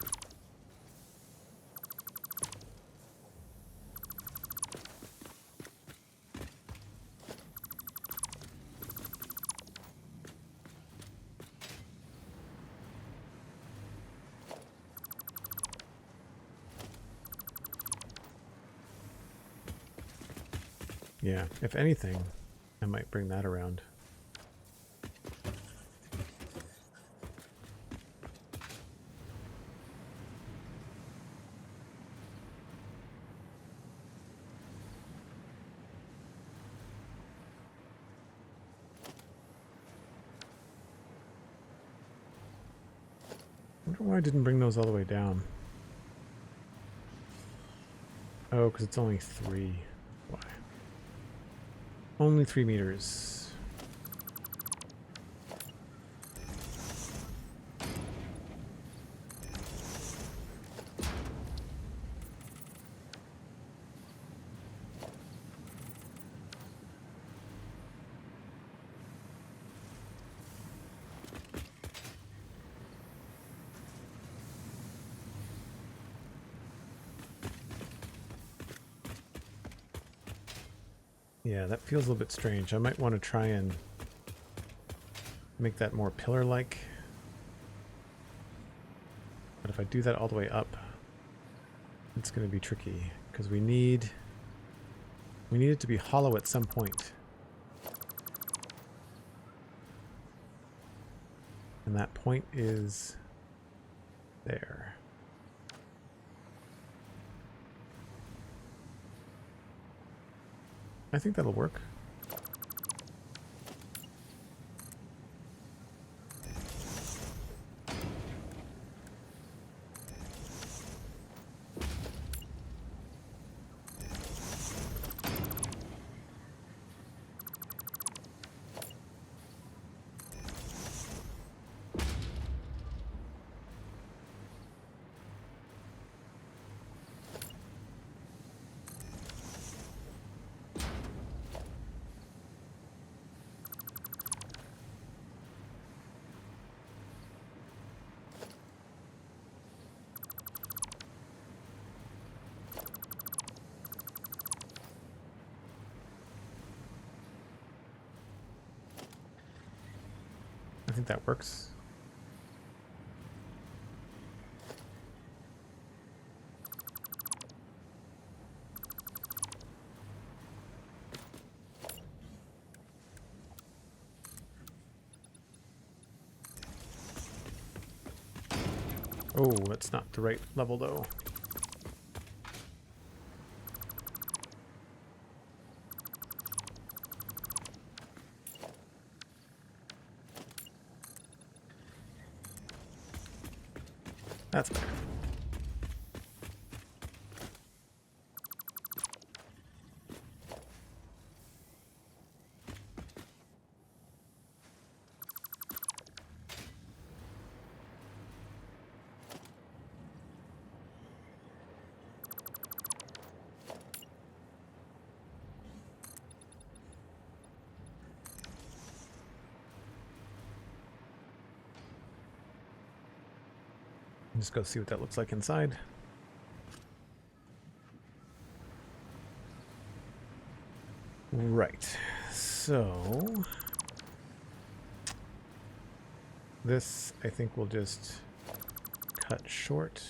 Yeah, if anything, I might bring that around. I wonder why I didn't bring those all the way down. Oh, because it's only 3. Why? Only 3 meters. Yeah, that feels a little bit strange. I might want to try and make that more pillar-like. But if I do that all the way up, it's going to be tricky because we need it to be hollow at some point. And that point is there. I think that'll work. I think that works. Oh, that's not the right level though. That's better. Just go see what that looks like inside. Right. So this, I think, we'll just cut short.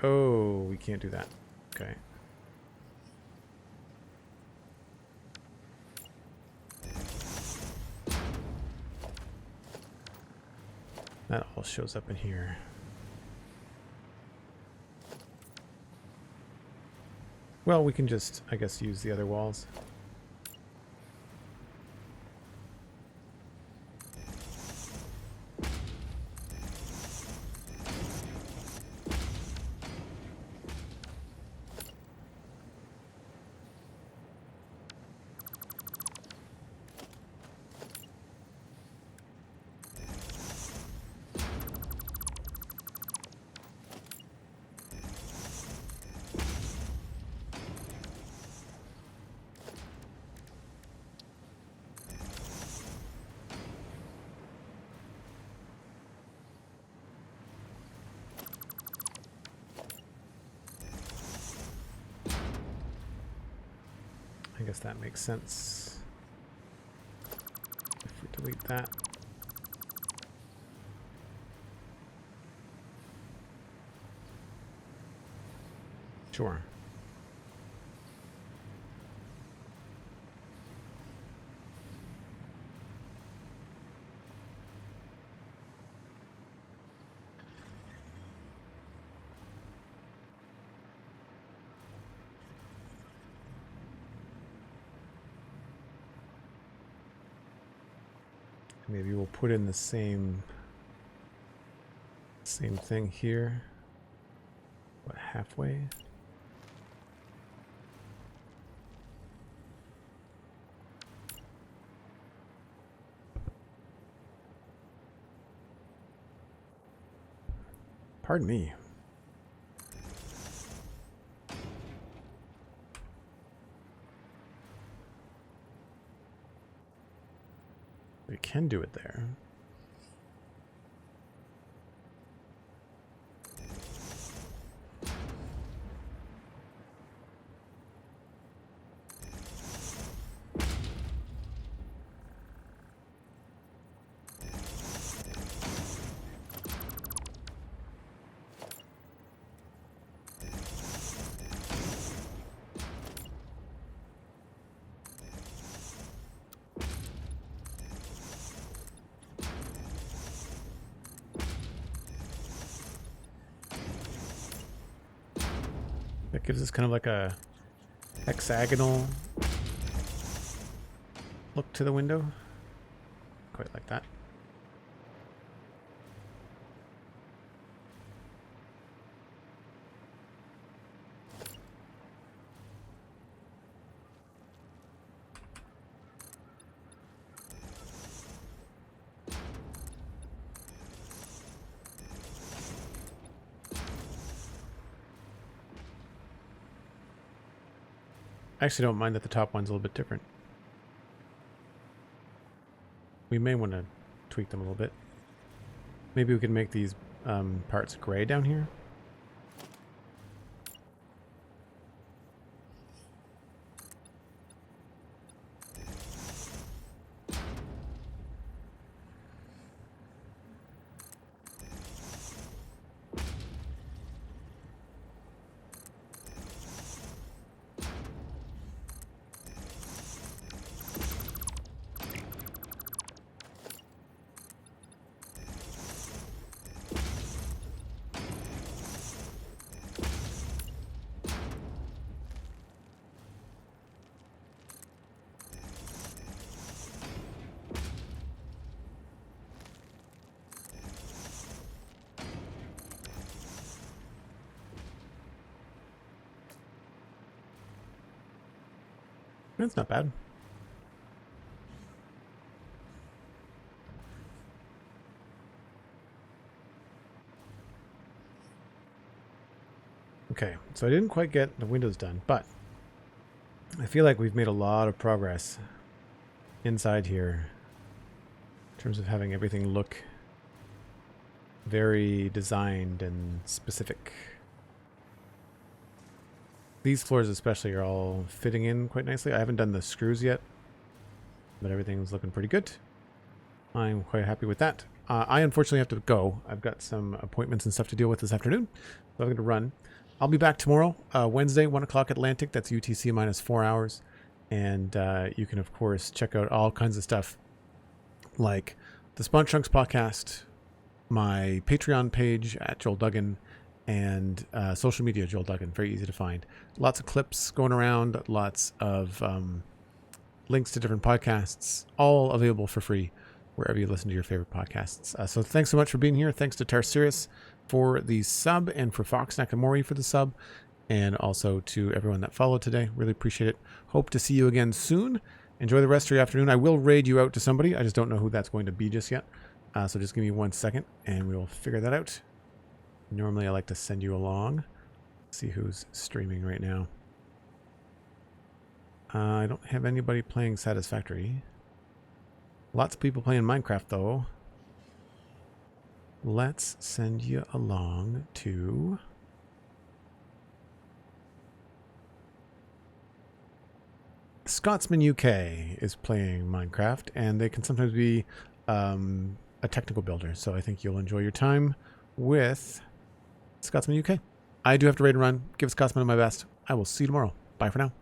Oh, we can't do that. Okay. That all shows up in here. Well, we can just, I guess, use the other walls. I guess that makes sense. If we delete that. Sure. Maybe we'll put in the same thing here. What, halfway? Pardon me. We can do it there. That gives us kind of like a hexagonal look to the window. Quite like that. I actually don't mind that the top one's a little bit different. We may want to tweak them a little bit. Maybe we could make these parts gray down here. That's not bad. Okay, so I didn't quite get the windows done, but I feel like we've made a lot of progress inside here in terms of having everything look very designed and specific. These floors especially are all fitting in quite nicely. I haven't done the screws yet, but everything's looking pretty good. I'm quite happy with that. I unfortunately have to go. I've got some appointments and stuff to deal with this afternoon, so I'm going to run. I'll be back tomorrow, Wednesday, 1 o'clock Atlantic. That's UTC minus 4 hours. And you can, of course, check out all kinds of stuff like the Spawn Chunks podcast, my Patreon page at Joel Duggan, and social media Joel Duggan. Very easy to find. Lots of clips going around, lots of links to different podcasts, all available for free wherever you listen to your favorite podcasts. So thanks so much for being here. Thanks to Tarsirius for the sub, and for Fox Nakamori for the sub, and also to everyone that followed today. Really appreciate it. Hope to see you again soon. Enjoy the rest of your afternoon. I will raid you out to somebody. I just don't know who that's going to be just yet. So just give me 1 second and we will figure that out. Normally I like to send you along. See who's streaming right now. I don't have anybody playing Satisfactory. Lots of people playing Minecraft though. Let's send you along to ScotsmanUK is playing Minecraft, and they can sometimes be a technical builder. So I think you'll enjoy your time with ScotsmanUK. I do have to raid and run. Give Scotsman my best. I will see you tomorrow. Bye for now.